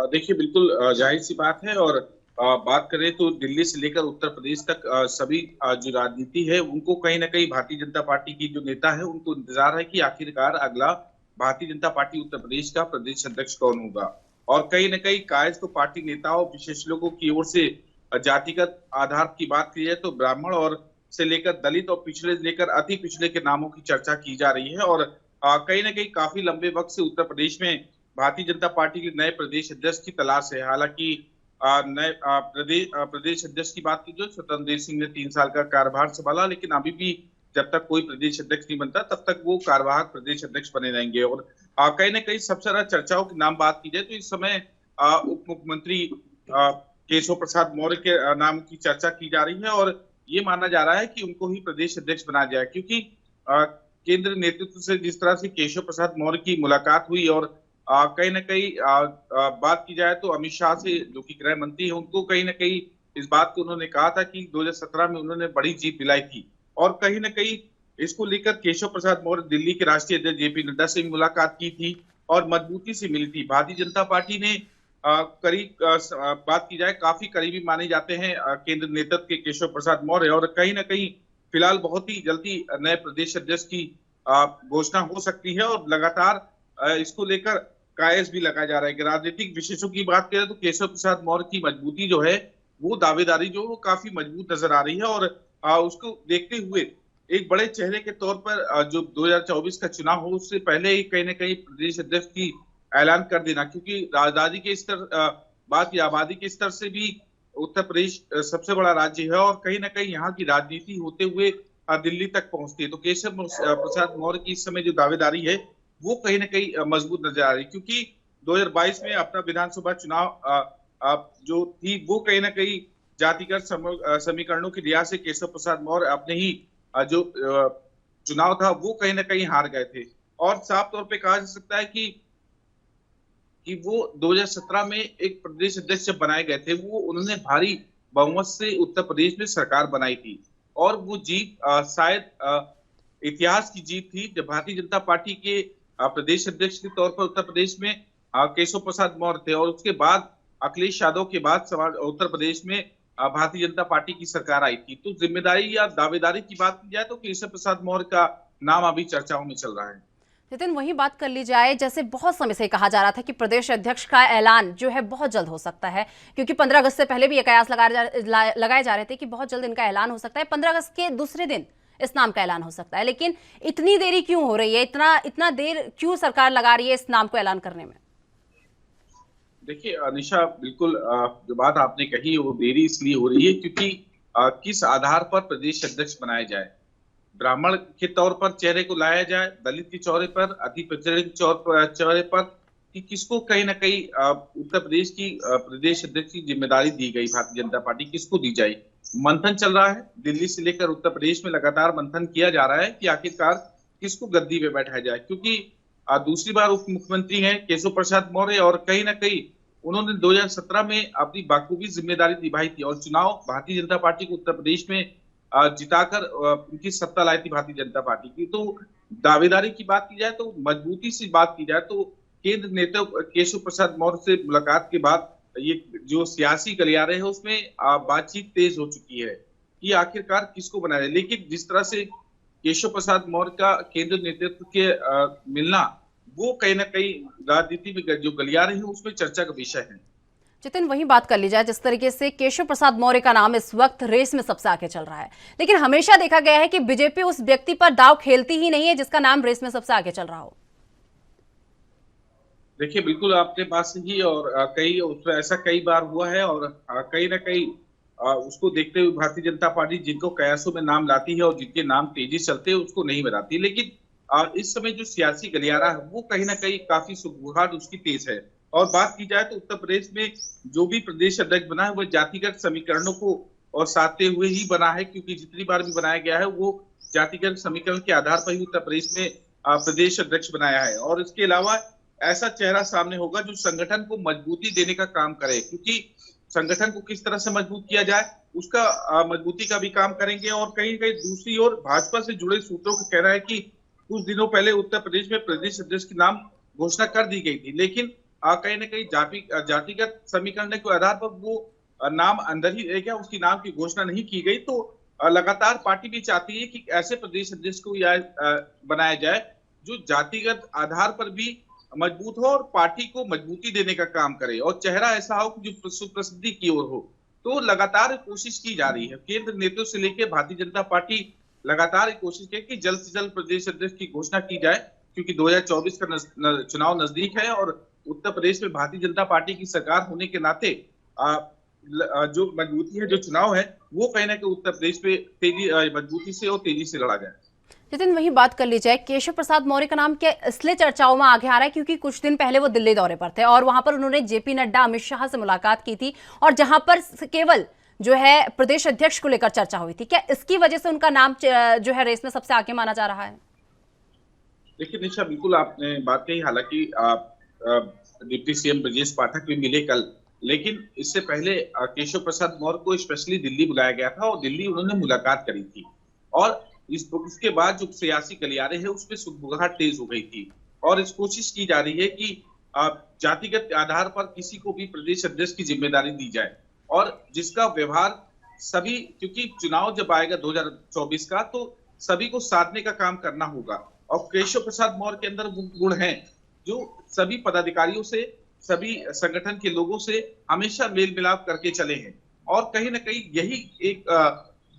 देखिए, बिल्कुल जाहिर सी बात है और बात करें तो दिल्ली से लेकर उत्तर प्रदेश तक सभी जो राजनीति है उनको कहीं ना कहीं भारतीय जनता पार्टी की जो नेता है उनको इंतजार है कि आखिरकार अगला भारतीय जनता पार्टी उत्तर प्रदेश का प्रदेश अध्यक्ष कौन होगा। और कहीं न कहीं कायज तो पार्टी नेताओं विशेषज्ञों की ओर से जातिगत आधार की बात की जाए तो ब्राह्मण और से लेकर दलित और पिछड़े लेकर अति पिछड़े के नामों की चर्चा की जा रही है। और कहीं न कहीं काफी लंबे वक्त से उत्तर प्रदेश में भारतीय जनता पार्टी के नए प्रदेश अध्यक्ष की तलाश है। हालांकि नए प्रदेश अध्यक्ष की बात की जो स्वतंत्र देव सिंह ने 3 साल का कार्यभार संभाला, लेकिन अभी भी जब तक कोई प्रदेश अध्यक्ष नहीं बनता तब तक वो कार्यवाहक प्रदेश अध्यक्ष बने रहेंगे। और कहीं ना कहीं सबसे ज्यादा चर्चाओं की नाम बात की जाए तो इस समय उप मुख्यमंत्री केशव प्रसाद मौर्य के नाम की चर्चा की जा रही है और ये माना जा रहा है कि उनको ही प्रदेश अध्यक्ष बनाया जाए, क्योंकि केंद्र नेतृत्व से जिस तरह से केशव प्रसाद मौर्य की मुलाकात हुई और कहीं ना कहीं बात की जाए तो अमित शाह से जो कि गृह मंत्री है उनको कहीं ना कहीं इस बात को उन्होंने कहा था कि 2017 में उन्होंने बड़ी जीत दिलाई थी। और कहीं ना कहीं इसको लेकर केशव प्रसाद मौर्य दिल्ली के राष्ट्रीय अध्यक्ष जेपी नड्डा से भी मुलाकात की थी और मजबूती से मिली थी। भारतीय जनता पार्टी ने करीब बात की जाए काफी करीबी माने जाते हैं केंद्र नेतृत्व के केशव प्रसाद मौर्य और कहीं ना कहीं फिलहाल बहुत ही जल्दी नए प्रदेश अध्यक्ष की घोषणा हो सकती है और लगातार इसको लेकर कायस भी लगाया जा रहा है। राजनीतिक विशेषज्ञों की बात करें तो केशव प्रसाद मौर्य की मजबूती जो है वो दावेदारी जो वो काफी मजबूत नजर आ रही है और उसको देखते हुए एक बड़े चेहरे के तौर पर जो 2024 का चुनाव हो उससे पहले ही कहीं ना कहीं प्रदेश अध्यक्ष की ऐलान कर देना, क्योंकि राजधानी के स्तर बात की आबादी के स्तर से भी उत्तर प्रदेश सबसे बड़ा राज्य है और कहीं ना कहीं यहाँ की राजनीति होते हुए दिल्ली तक पहुंचती है। तो केशव प्रसाद मौर्य की इस समय जो दावेदारी है वो कहीं ना कहीं मजबूत नजर आ रही है, क्योंकि 2022 में अपना विधानसभा चुनाव जो थी वो कहीं ना कहीं जातिगत समीकरणों की रियासत से केशव प्रसाद मौर्य अपने ही जो चुनाव था वो कहीं ना कहीं हार गए थे। और साफ तौर पे कहा जा सकता है कि वो 2017 में एक प्रदेश अध्यक्ष जब बनाए गए थे, वो उन्होंने भारी बहुमत से उत्तर प्रदेश में सरकार बनाई थी। और वो जीत शायद इतिहास की जीत थी, जब भारतीय जनता पार्टी के प्रदेश अध्यक्ष के तौर पर उत्तर प्रदेश में केशव प्रसाद मौर्य थे। और उसके बाद अखिलेश यादव के बाद उत्तर प्रदेश में भारतीय जनता पार्टी की सरकार आई थी। तो जिम्मेदारी या दावेदारी की बात की जाए तो केशव प्रसाद मौर्य का नाम अभी चर्चाओं में चल रहा है। नितिन, वही बात कर ली जाए, जैसे बहुत समय से कहा जा रहा था कि प्रदेश अध्यक्ष का ऐलान जो है बहुत जल्द हो सकता है, क्योंकि 15 अगस्त से पहले भी ये कयास लगाए जा रहे थे कि बहुत जल्द इनका ऐलान हो सकता है, 15 अगस्त के दूसरे दिन इस नाम का ऐलान हो सकता है। लेकिन इतनी देरी क्यों हो रही है, इतना देर क्यों सरकार लगा रही है इस नाम को ऐलान करने में? देखिए निशा, बिल्कुल जो बात आपने कही वो देरी इसलिए हो रही है क्योंकि किस आधार पर प्रदेश अध्यक्ष बनाया जाए। ब्राह्मण के तौर पर चेहरे को लाया जाए, दलित के चौरे पर, अति पिछड़े चौरे पर, कि किसको कहीं ना कहीं उत्तर प्रदेश की प्रदेश अध्यक्ष की जिम्मेदारी दी गई, भारतीय जनता पार्टी किसको दी जाए। मंथन चल रहा है, दिल्ली से लेकर उत्तर प्रदेश में लगातार मंथन किया जा रहा है कि आखिरकार किसको गद्दी पे बैठाया जाए, क्योंकि दूसरी बार उप मुख्यमंत्री हैं केशव प्रसाद मौर्य और कहीं ना कहीं उन्होंने 2017 में अपनी बाखूबी जिम्मेदारी निभाई थी और चुनाव भारतीय जनता पार्टी को उत्तर प्रदेश में जिताकर उनकी सत्ता लाई थी भारतीय जनता पार्टी की। तो दावेदारी की बात की जाए तो मजबूती से बात की जाए तो केंद्र नेता केशव प्रसाद मौर्य से मुलाकात के बाद ये जो सियासी गलियारे है उसमें बातचीत तेज हो चुकी है कि आखिरकार किसको बनाया जाए। लेकिन जिस तरह से केशव प्रसाद मौर्य का केंद्र नेतृत्व के मिलना, वो कहीं ना कहीं राजनीति में जो गलियारे हैं उसमें चर्चा का विषय है। जितिन, वही बात कर ली जाए, जिस तरीके से केशव प्रसाद मौर्य का नाम इस वक्त रेस में सबसे आगे चल रहा है, लेकिन हमेशा देखा गया है कि बीजेपी उस व्यक्ति पर दांव खेलती ही नहीं है जिसका नाम रेस में सबसे आगे चल रहा हो। देखिए बिल्कुल आपने बात सही, और ऐसा कई बार हुआ है और कहीं ना कहीं उसको देखते हुए भारतीय जनता पार्टी जिनको कयासों में नाम लाती है और जिनके नाम तेजी चलते हैं उसको नहीं बनाती। लेकिन इस समय जो सियासी गलियारा है वो कहीं ना कहीं काफी सुगबुगाहट उसकी तेज है। और बात की जाए तो उत्तर प्रदेश में जो भी प्रदेश अध्यक्ष बना है वो जातिगत समीकरणों को और साधते हुए ही बना है, क्योंकि जितनी बार भी बनाया गया है वो जातिगत समीकरण के आधार पर ही उत्तर प्रदेश में प्रदेश अध्यक्ष बनाया है। और इसके अलावा ऐसा चेहरा सामने होगा जो संगठन को मजबूती देने का काम करे, क्योंकि संगठन को किस तरह से मजबूत किया जाए उसका मजबूती का भी काम करेंगे। और कहीं कहीं दूसरी ओर भाजपा से जुड़े सूत्रों का कहना है कि कुछ दिनों पहले उत्तर प्रदेश में प्रदेश अध्यक्ष के नाम घोषणा कर दी गई थी, लेकिन कहीं ना कहीं जातिगत समीकरण के आधार पर वो नाम अंदर ही रह गया, उसकी नाम की घोषणा नहीं की गई। तो लगातार पार्टी भी चाहती है कि ऐसे प्रदेश अध्यक्ष को बनाया जाए जो जातिगत आधार पर भी मजबूत हो और पार्टी को मजबूती देने का काम करे और चेहरा ऐसा हो कि जो सुप्रसिद्धि की ओर हो। तो लगातार कोशिश की जा रही है, केंद्र नेतृत्व से लेकर भारतीय जनता पार्टी लगातार कोशिश की कि जल्द से जल्द प्रदेश अध्यक्ष की घोषणा की जाए, क्योंकि 2024 का चुनाव नजदीक है और उत्तर प्रदेश में भारतीय जनता पार्टी की सरकार होने के नाते जो मजबूती है, जो चुनाव है वो कहीं ना कहीं उत्तर प्रदेश में मजबूती से और तेजी से लड़ा जाए। जितिन, वही बात कर ली जाए, केशव प्रसाद मौर्य का नाम क्या इसलिए चर्चाओं में आगे आ रहा है क्योंकि कुछ दिन पहले वो दिल्ली दौरे पर थे और वहां पर उन्होंने जेपी नड्डा, अमित शाह से मुलाकात की थी और जहां पर केवल जो है प्रदेश अध्यक्ष को लेकर चर्चा हुई थी। क्या इसकी वजह से उनका नाम जो है रेस में सबसे आगे माना जा रहा है? देखिए निशा, बिल्कुल आपने बात कही। हालांकि डिप्टी सीएम ब्रजेश पाठक भी मिले कल, लेकिन इससे पहले केशव प्रसाद मौर्य को स्पेशली दिल्ली बुलाया गया था और दिल्ली उन्होंने मुलाकात करी थी। और उसके बाद जो सियासी गलियारे हैं उसमें सुगबुगाहट तेज हो गई थी और इस कोशिश की जा रही है कि जातिगत आधार पर किसी को भी प्रदेश अध्यक्ष की जिम्मेदारी दी जाए और जिसका व्यवहार सभी, क्योंकि चुनाव जब आएगा 2024 का तो सभी को साधने का काम करना होगा। और केशव प्रसाद मौर्य के अंदर वो गुण हैं जो सभी पदाधिकारियों से, सभी संगठन के लोगों से हमेशा मेल मिलाप करके चले हैं और कहीं ना कहीं यही एक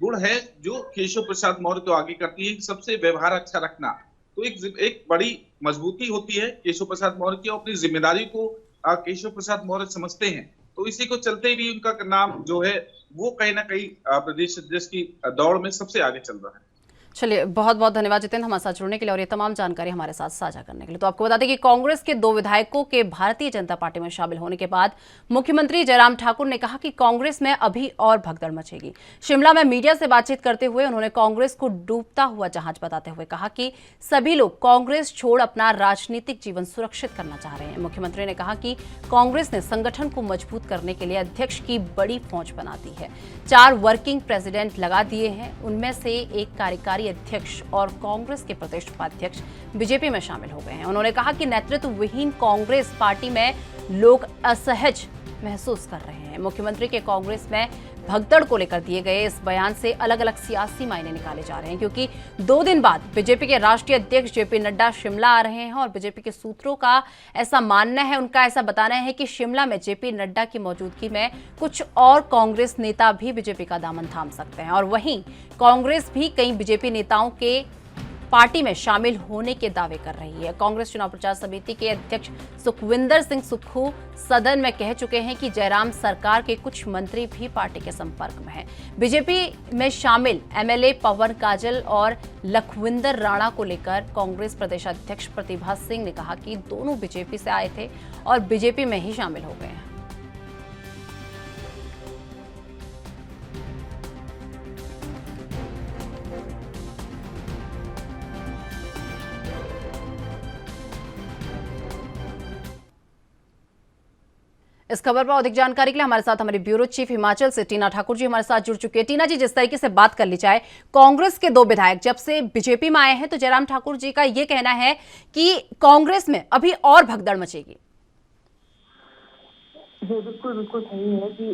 गुण है जो केशव प्रसाद मौर्य को आगे करती है, सबसे व्यवहार अच्छा रखना। तो एक बड़ी मजबूती होती है केशव प्रसाद मौर्य की, अपनी जिम्मेदारी को केशव प्रसाद मौर्य समझते हैं। तो इसी को चलते भी उनका नाम जो है वो कहीं ना कहीं प्रदेश अध्यक्ष की दौड़ में सबसे आगे चल रहा है। चलिए, बहुत बहुत धन्यवाद जितेंद्र हमारे साथ जुड़ने के लिए और ये तमाम जानकारी हमारे साथ साझा करने के लिए। तो आपको बता दें कि कांग्रेस के 2 विधायकों के भारतीय जनता पार्टी में शामिल होने के बाद मुख्यमंत्री जयराम ठाकुर ने कहा कि कांग्रेस में अभी और भगदड़ मचेगी। शिमला में मीडिया से बातचीत करते हुए उन्होंने कांग्रेस को डूबता हुआ जहाज बताते हुए कहा कि सभी लोग कांग्रेस छोड़ अपना राजनीतिक जीवन सुरक्षित करना चाह रहे हैं। मुख्यमंत्री ने कहा कि कांग्रेस ने संगठन को मजबूत करने के लिए अध्यक्ष की बड़ी फौज बना दी है। 4 वर्किंग प्रेसिडेंट लगा दिए हैं, उनमें से एक कार्यकारी अध्यक्ष और कांग्रेस के प्रदेश उपाध्यक्ष बीजेपी में शामिल हो गए हैं। उन्होंने कहा कि नेतृत्व विहीन कांग्रेस पार्टी में लोग असहज महसूस कर रहे हैं। मुख्यमंत्री के कांग्रेस में भगदड़ को लेकर दिए गए इस बयान से अलग अलग सियासी मायने निकाले जा रहे हैं, क्योंकि 2 दिन बाद बीजेपी के राष्ट्रीय अध्यक्ष जेपी नड्डा शिमला आ रहे हैं और बीजेपी के सूत्रों का ऐसा मानना है, उनका ऐसा बताना है कि शिमला में जेपी नड्डा की मौजूदगी में कुछ और कांग्रेस नेता भी बीजेपी का दामन थाम सकते हैं। और वहीं कांग्रेस भी कई बीजेपी नेताओं के पार्टी में शामिल होने के दावे कर रही है। कांग्रेस चुनाव प्रचार समिति के अध्यक्ष सुखविंदर सिंह सुक्खू सदन में कह चुके हैं कि जयराम सरकार के कुछ मंत्री भी पार्टी के संपर्क में हैं। बीजेपी में शामिल एमएलए पवन काजल और लखविंदर राणा को लेकर कांग्रेस प्रदेश अध्यक्ष प्रतिभा सिंह ने कहा कि दोनों बीजेपी से आए थे और बीजेपी में ही शामिल हो गए हैं। इस खबर पर अधिक जानकारी के लिए हमारे साथ हमारी ब्यूरो चीफ हिमाचल से टीना ठाकुर जी हमारे साथ जुड़ चुकी है। टीना जी, जिस तरीके से बात कर ली जाए, कांग्रेस के 2 विधायक जब से बीजेपी में आए हैं तो जयराम ठाकुर जी का ये कहना है कि कांग्रेस में अभी और भगदड़ मचेगी। जी बिल्कुल सही है कि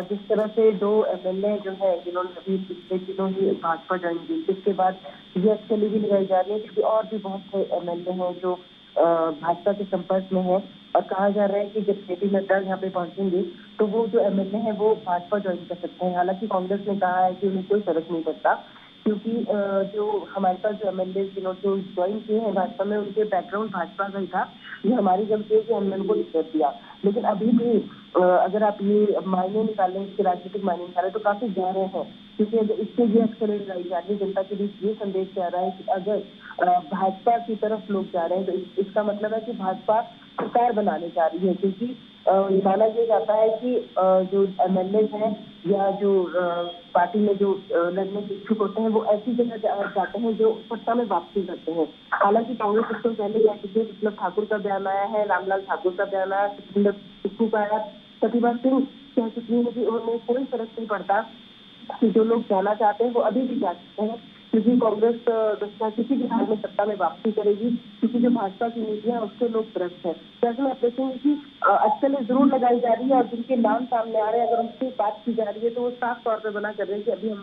जिस तरह से 2 एमएलए जो है जिन्होंने अभी पिछले दिनों ही भाजपा ज्वाइन की, इसके बाद ये एक्चुअली भी लगाई जा रही है क्योंकि और भी बहुत से एमएलए हैं जो भाजपा के संपर्क में है और कहा जा रहा है कि जब जेपी नड्डा यहाँ पे पहुंचेंगे तो वो जो एमएलए हैं वो भाजपा ज्वाइन कर सकते हैं। हालांकि कांग्रेस ने कहा है कि उन्हें कोई फर्क नहीं पड़ता, क्योंकि जो हमारे पास जो एमएलए जिन्होंने ज्वाइन किए हैं भाजपा में, उनके बैकग्राउंड भाजपा का ही था। ये हमारी गलती है कि हमने उनको कर दिया, लेकिन अभी भी अगर आप ये मायने निकालें, इसके राजनीतिक मायने निकालें तो काफी गहरे हैं, क्योंकि इससे ये अक्सर लगाई जा रही है जनता के बीच ये संदेश जा रहा है कि अगर भाजपा की तरफ लोग जा रहे हैं तो इसका मतलब है कि भाजपा सरकार बनाने जा रही है, क्योंकि माना यह जाता है कि जो एमएलए हैं या जो पार्टी में जो लड़ने के इच्छुक होते हैं वो ऐसी जगह जाते हैं जो सत्ता में वापसी करते हैं। हालांकि कांग्रेस इससे पहले कह चुकी है, विप्लव ठाकुर का बयान आया है, रामलाल ठाकुर का बयान आया, सुखविंदर सुक्खू का आया, प्रतिभा सिंह कह चुकी है कि उन्हें कोई फर्क नहीं पड़ता कि जो लोग जाना चाहते हैं वो अभी भी जा सकते हैं, क्योंकि कांग्रेस किसी भी हाल में सत्ता में वापसी करेगी, क्योंकि जो भाजपा की नीतियां उसके लोग त्रस्त है। जैसे मैं देखेंगे कि अटकलें जरूर लगाई जा रही है और जिनके नाम सामने आ रहे हैं अगर उनसे बात की जा रही है तो वो साफ तौर पर मना कर रहे हैं कि अभी हम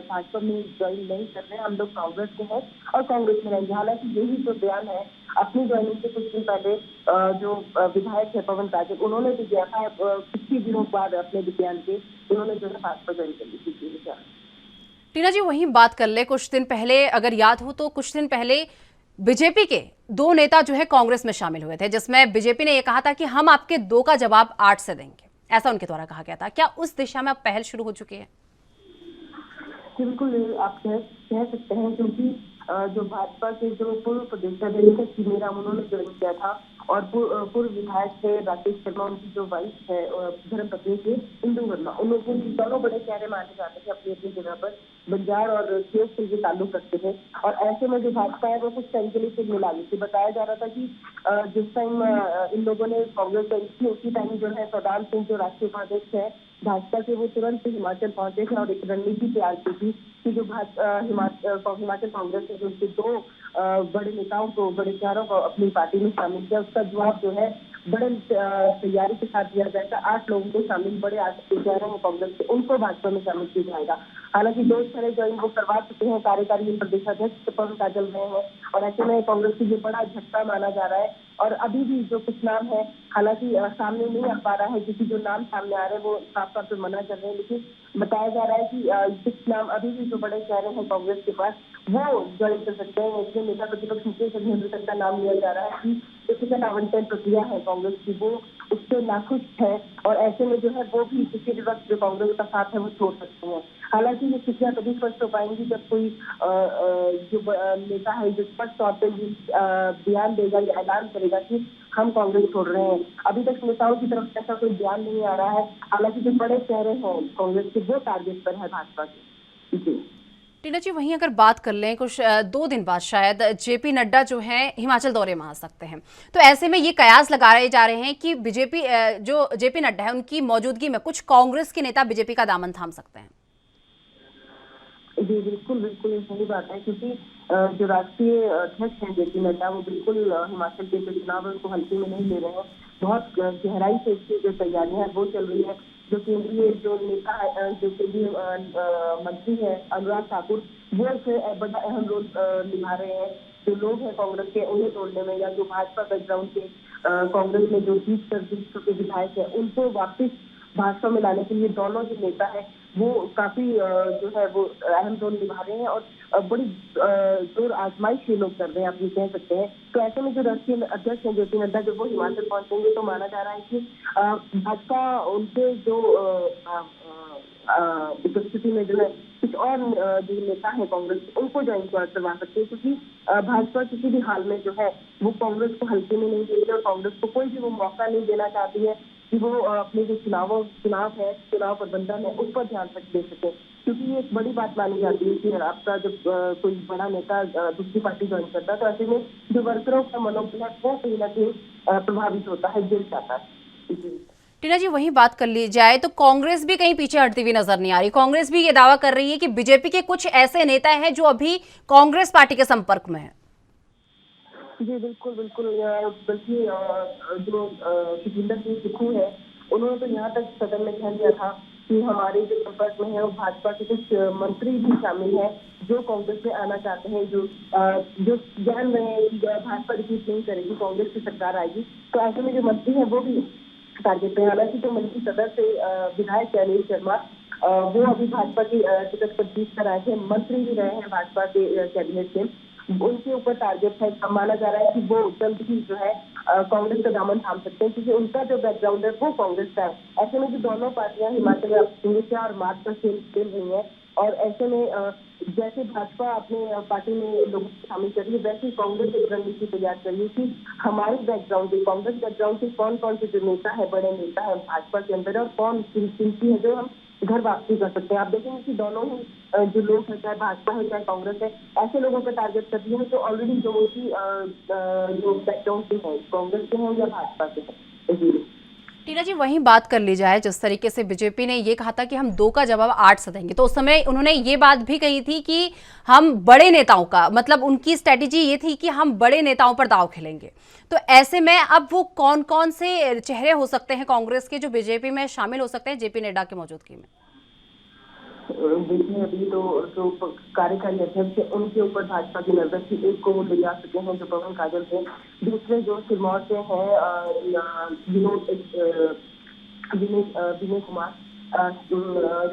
भाजपा में ज्वाइन नहीं कर रहे हैं, हम लोग कांग्रेस के हैं और कांग्रेस में रहेंगे। हालांकि यही जो बयान है अपनी ज्वाइनिंग से कुछ दिन पहले जो विधायक है पवन काजल, उन्होंने भी दिया था कुछ ही दिनों बाद अपने बयान के, उन्होंने जो है भाजपा ज्वाइन कर ली थी। टीना जी, वहीं बात कर ले, कुछ दिन पहले अगर याद हो तो कुछ दिन पहले बीजेपी के 2 नेता जो है कांग्रेस में शामिल हुए थे, जिसमें बीजेपी ने यह कहा था कि हम आपके 2 का जवाब 8 से देंगे, ऐसा उनके द्वारा कहा गया था। क्या उस दिशा में अब पहल शुरू हो चुकी है? बिल्कुल आप कह सकते हैं, क्योंकि जो भाजपा के जो पूर्व प्रदेशाध्यक्ष मीराम उन्होंने ज्वाइन किया था और पूर्व विधायक थे राकेश शर्मा, उनकी जो वाइफ है धर्मपत्नी थे इंदु वर्मा, उन लोगों के दोनों बड़े चेहरे माने जाते थे अपनी अपनी जगह पर, बंजार और केस से ये ताल्लुक रखते थे। और ऐसे में जो भाजपा है वो कुछ टाइम के लिए फिर मिला ली थी। बताया जा रहा था कि जिस टाइम इन लोगों ने कांग्रेस ज्वाइन की उसी टाइम जो है प्रधान सिंह जो राष्ट्रीय उपाध्यक्ष है भाजपा के, वो तुरंत हिमाचल पहुंचे थे और एक रणनीति तैयार की थी कि जो हिमाचल कांग्रेस के जो 2 बड़े नेताओं को, बड़े चेहरों को अपनी पार्टी में शामिल किया, उसका जवाब जो है बड़े तैयारी के साथ दिया जाएगा। 8 लोगों को शामिल, बड़े 8 चेहरों को कांग्रेस के, उनको भाजपा में शामिल किया जाएगा। हालांकि 2 तरह ज्वाइन वो करवा चुके हैं, कार्यकारी प्रदेशाध्यक्ष पवन काजल रहे हैं और ऐसे में कांग्रेस की ये बड़ा झटका माना जा रहा है। और अभी भी जो कुछ नाम है हालांकि सामने नहीं आ पा रहा है, क्योंकि जो नाम सामने आ रहे हैं वो साफ तौर पर मना कर रहे हैं, लेकिन बताया जा रहा है कि कुछ नाम अभी भी जो बड़े चेहरे हैं कांग्रेस के पास वो ज्वाइन कर सकते हैं। इसमें नेता प्रतिपक्ष मुकेश अग्निहोत्री का नाम लिया जा रहा है कि जो टिकट आवंटन प्रक्रिया है कांग्रेस की वो उससे नाखुश है और ऐसे में जो है वो भी किसी भी वक्त जो कांग्रेस का साथ है वो छोड़ सकते हैं। हालांकि ये स्थितियां तभी स्पष्ट हो पाएंगी जब कोई नेता है जो स्पष्ट तौर पर बयान देगा या ऐलान करेगा कि हम कांग्रेस छोड़ रहे हैं। अभी तक नेताओं की तरफ से ऐसा कोई बयान नहीं आ रहा है। हालांकि जो बड़े चेहरे हैं कांग्रेस के वो टारगेट पर है भाजपा के। जी टीना जी, वहीं अगर बात कर लें, कुछ 2 दिन बाद शायद जेपी नड्डा जो हैं हिमाचल दौरे में आ सकते हैं, तो ऐसे में ये कयास लगाए जा रहे हैं कि बीजेपी जो जेपी नड्डा है उनकी मौजूदगी में कुछ कांग्रेस के नेता बीजेपी का दामन थाम सकते हैं। जी बिल्कुल बिल्कुल ये सही बात है, क्योंकि जो राष्ट्रीय अध्यक्ष हैं जेपी नड्डा वो बिल्कुल हिमाचल के जो चुनाव है उनको हल्के में नहीं ले रहे हैं। बहुत गहराई से इसकी जो तैयारियां हैं वो चल रही है। जो केंद्रीय जो नेता है, जो केंद्रीय मंत्री है अनुराग ठाकुर, वो इसमें बड़ा अहम रोल निभा रहे हैं। जो लोग हैं कांग्रेस के उन्हें तोड़ने में, या जो भाजपा बैकग्राउंड के कांग्रेस में जो 20 के विधायक है उनको वापस भाजपा में लाने के लिए दोनों जो नेता है वो काफी जो है वो अहम रोल निभा रहे हैं और बड़ी जोर आजमाइश ये लोग कर रहे हैं, आप ये कह सकते हैं। तो ऐसे में जो राष्ट्रीय अध्यक्ष हैं जेपी नड्डा जब वो हिमाचल पहुंचेंगे तो माना जा रहा है कि भाजपा उनके जो उपस्थिति में जो है कुछ और जो नेता है कांग्रेस उनको ज्वाइन करवा सकते हैं, क्योंकि भाजपा किसी भी हाल में जो है वो कांग्रेस को हल्के में नहीं देती और कांग्रेस को कोई भी वो मौका नहीं देना चाहती है कि वो अपने जो चुनाव प्रबंधन है उस पर ध्यान दे सके। क्योंकि ये एक बड़ी बात मानी जाती है कि आपका जब कोई बड़ा नेता दूसरी पार्टी ज्वाइन करता है तो ऐसे में जो वर्करों का मनोबल है वो कहीं ना कहीं प्रभावित होता है, गिर जाता है। टीना जी, वहीं बात कर ली जाए तो कांग्रेस भी कहीं पीछे हटती हुई नजर नहीं आ रही। कांग्रेस भी ये दावा कर रही है कि बीजेपी के कुछ ऐसे नेता हैं जो अभी कांग्रेस पार्टी के संपर्क में हैं। जी बिल्कुल बिल्कुल, बल्कि जो सुखविंदर सिंह सुक्खू है उन्होंने तो यहाँ तक सदन में कह दिया था कि हमारे जो संपर्क में है वो भाजपा के कुछ मंत्री भी शामिल हैं जो कांग्रेस में आना चाहते हैं, जो जान रहे हैं कि भाजपा रिपीट नहीं करेगी, कांग्रेस की सरकार आएगी। तो ऐसे में जो मंत्री है वो भी टारगेट पे। हालांकि जो मंत्री सदर से विधायक अनिल शर्मा वो अभी भाजपा की टिकट पर जीत कर आए थे, मंत्री भी रहे हैं भाजपा के कैबिनेट में, उनके ऊपर टारगेट है। माना जा रहा है कि वो जल्द ही जो है कांग्रेस का दामन थाम सकते हैं, क्योंकि उनका जो बैकग्राउंड है वो कांग्रेस का है। ऐसे में जो दोनों पार्टियां हिमाचल में क्या और मार्च का खेल रही है, और ऐसे में जैसे भाजपा अपने पार्टी में लोगों को शामिल कर रही है वैसे कांग्रेस एक रणनीति तैयार कर रही है कि हमारे बैकग्राउंड के कांग्रेस बैकग्राउंड के कौन कौन से जो नेता है, बड़े नेता है भाजपा के अंदर, और कौन सी है जो हम घर वापसी कर सकते हैं। आप देखेंगे कि दोनों ही जो लोग हैं, चाहे भाजपा है चाहे कांग्रेस है, ऐसे लोगों पर टारगेट कर दिए हैं तो ऑलरेडी जो उनकी जो बैकग्राउंड के हैं कांग्रेस के हैं या भाजपा के हैं। टीना जी, वहीं बात कर ली जाए, जिस तरीके से बीजेपी ने ये कहा था कि हम 2 का जवाब 8 से देंगे, तो उस समय उन्होंने ये बात भी कही थी कि हम बड़े नेताओं का, मतलब उनकी स्ट्रेटेजी ये थी कि हम बड़े नेताओं पर दांव खेलेंगे। तो ऐसे में अब वो कौन कौन से चेहरे हो सकते हैं कांग्रेस के जो बीजेपी में शामिल हो सकते हैं जेपी नड्डा की मौजूदगी में? देखिए अभी तो जो कार्यकारी अध्यक्ष है उनके ऊपर भाजपा की नजर थी, एक को वो ले जा सके हैं जो पवन काजल थे, दूसरे जो सिरमौर से हैं विनय कुमार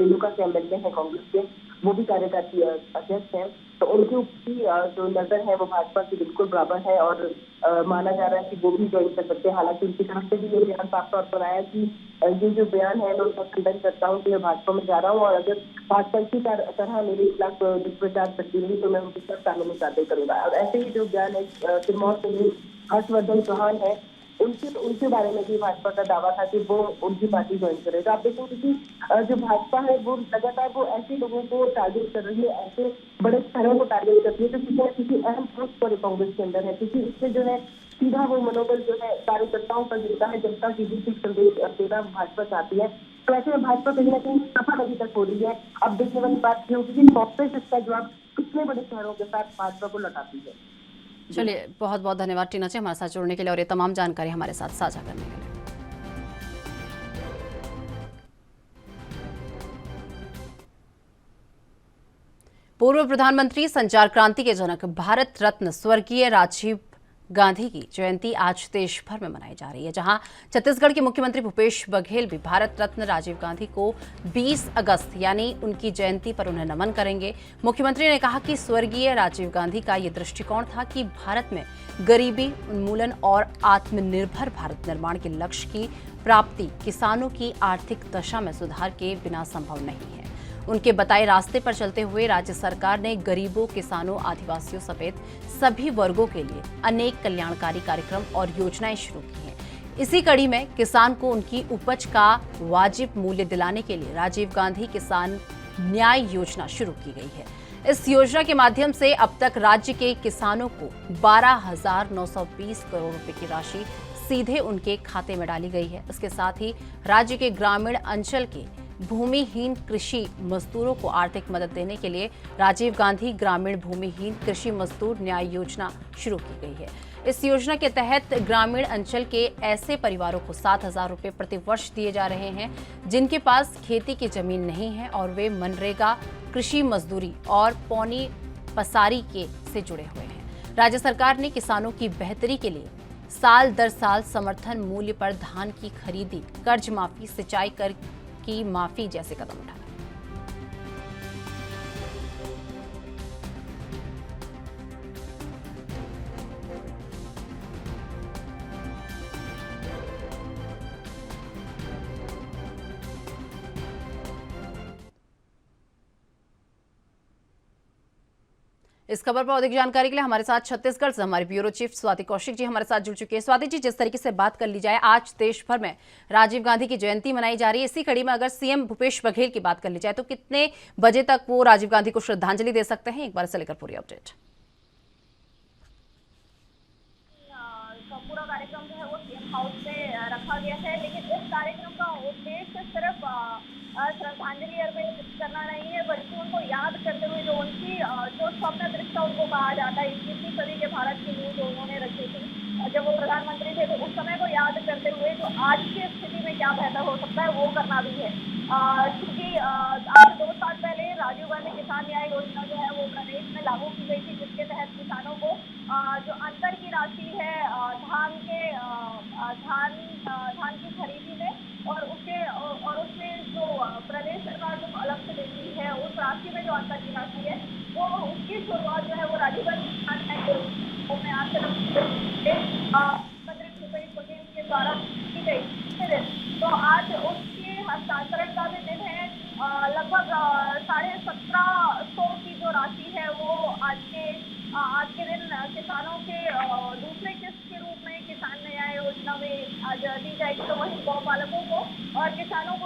रेणुका के एमएलए हैं कांग्रेस के, वो भी कार्यकारी अध्यक्ष हैं। तो उनके ऊपर जो नजर है वो भाजपा की बिल्कुल बराबर है और माना जा रहा है कि वो भी ज्वाइन कर सकते हैं। हालांकि उनकी तरफ से भी ये बयान साफ तौर पर आया कि ये जो बयान है मैं उसका खंडन करता हूँ कि मैं भाजपा में जा रहा हूँ, और अगर भाजपा इसी तरह मेरे खिलाफ दुष्प्रचार करती रही तो मैं उनके साथ कानूनी कार्रवाई करूंगा। और ऐसे ही जो बयान है सिरमौर के लिए हर्षवर्धन चौहान है, उनके बारे में भी भाजपा का दावा था कि वो उनकी पार्टी ज्वाइन करेगा। आप देखेंगे कि जो भाजपा है वो लगातार वो ऐसे लोगों को टारगेट कर रही है, ऐसे बड़े शहरों को टारगेट करती है जो किसी न किसी अहम पोस्ट पर कांग्रेस के अंदर है, क्योंकि इससे जो है सीधा वो मनोबल जो है कार्यकर्ताओं पर गिरता है, जनता की भी संदेश देना भाजपा चाहती है। तो ऐसे में भाजपा कहीं ना कहीं सफल अभी तक हो रही है। अब देखने वाली बात ये होगी कि कांग्रेस इसका जवाब कितने बड़े शहरों के साथ भाजपा को लौटाती है। चलिए, बहुत बहुत धन्यवाद टीना जी हमारे साथ जुड़ने के लिए और ये तमाम जानकारी हमारे साथ साझा करने के लिए। पूर्व प्रधानमंत्री, संचार क्रांति के जनक, भारत रत्न स्वर्गीय राजीव गांधी की जयंती आज देश भर में मनाई जा रही है, जहां छत्तीसगढ़ के मुख्यमंत्री भूपेश बघेल भी भारत रत्न राजीव गांधी को 20 अगस्त यानी उनकी जयंती पर उन्हें नमन करेंगे। मुख्यमंत्री ने कहा कि स्वर्गीय राजीव गांधी का ये दृष्टिकोण था कि भारत में गरीबी उन्मूलन और आत्मनिर्भर भारत निर्माण के लक्ष्य की प्राप्ति किसानों की आर्थिक दशा में सुधार के बिना संभव नहीं है। उनके बताए रास्ते पर चलते हुए राज्य सरकार ने गरीबों, किसानों, आदिवासियों समेत सभी वर्गों के लिए अनेक कल्याणकारी कार्यक्रम और योजनाएं शुरू की हैं। इसी कड़ी में किसान को उनकी उपज का वाजिब मूल्य दिलाने के लिए राजीव गांधी किसान न्याय योजना शुरू की गई है। इस योजना के माध्यम से अब तक राज्य के किसानों को 12,920 करोड़ रुपए की राशि सीधे उनके खाते में डाली गई है। इसके साथ ही राज्य के ग्रामीण अंचल के भूमिहीन कृषि मजदूरों को आर्थिक मदद देने के लिए राजीव गांधी ग्रामीण भूमिहीन कृषि मजदूर न्याय योजना शुरू की गई है। इस योजना के तहत ग्रामीण अंचल के ऐसे परिवारों को 7,000 रुपए प्रति वर्ष दिए जा रहे हैं जिनके पास खेती की जमीन नहीं है और वे मनरेगा, कृषि मजदूरी और पौनी पसारी के से जुड़े हुए हैं। राज्य सरकार ने किसानों की बेहतरी के लिए साल दर साल समर्थन मूल्य पर धान की खरीदी, कर्ज माफी, सिंचाई कर की माफी जैसे कदम उठाए। इस खबर पर अधिक जानकारी के लिए हमारे साथ छत्तीसगढ़ से हमारे ब्यूरो चीफ स्वाति कौशिक जी हमारे साथ जुड़ चुके हैं। स्वाति जी, जिस तरीके से बात कर ली जाए, आज देश भर में राजीव गांधी की जयंती मनाई जा रही है। इसी कड़ी में अगर सीएम भूपेश बघेल की बात कर ली जाए तो कितने बजे तक वो राजीव गांधी को श्रद्धांजलि दे सकते हैं, एक बार से लेकर पूरी अपडेट। पूरा कार्यक्रम जो है वो सीएम हाउस में रखा गया है, लेकिन इस कार्यक्रम का उद्देश्य सिर्फ श्रद्धांजलि अर्पित करना नहीं है, बल्कि उनको याद करते हुए जो उनकी जो स्वप्न दृष्टा उनको कहा जाता है, 21वीं सदी के भारत की नींव जो उन्होंने रखी थी जब वो प्रधानमंत्री थे, तो उस समय को याद करते हुए जो आज की स्थिति में क्या बेहतर हो सकता है वो करना भी है। क्योंकि आज 2 साल पहले राजीव गांधी किसान न्याय योजना जो है वो प्रदेश में लागू की गई थी, जिसके तहत किसानों को जो अंतर की राशि है धान की खरीदी में और उसमें जो प्रदेश सरकार जो अलग से देती है, उस राशि में जो अंतर की राशि है वो उसकी शुरुआत जो है वो राजीव गांधी किसान न्याय योजना में आज मंत्री भूपेश बघेल के द्वारा की गई। तो आज उसके हस्तांतरण का भी दिन है। लगभग 1750 की जो राशि है वो आज के दिन किसानों के दूसरे किस्त के रूप में किसान न्याय योजना में आज दी जाएगी। तो वहीं गौपालकों को और किसानों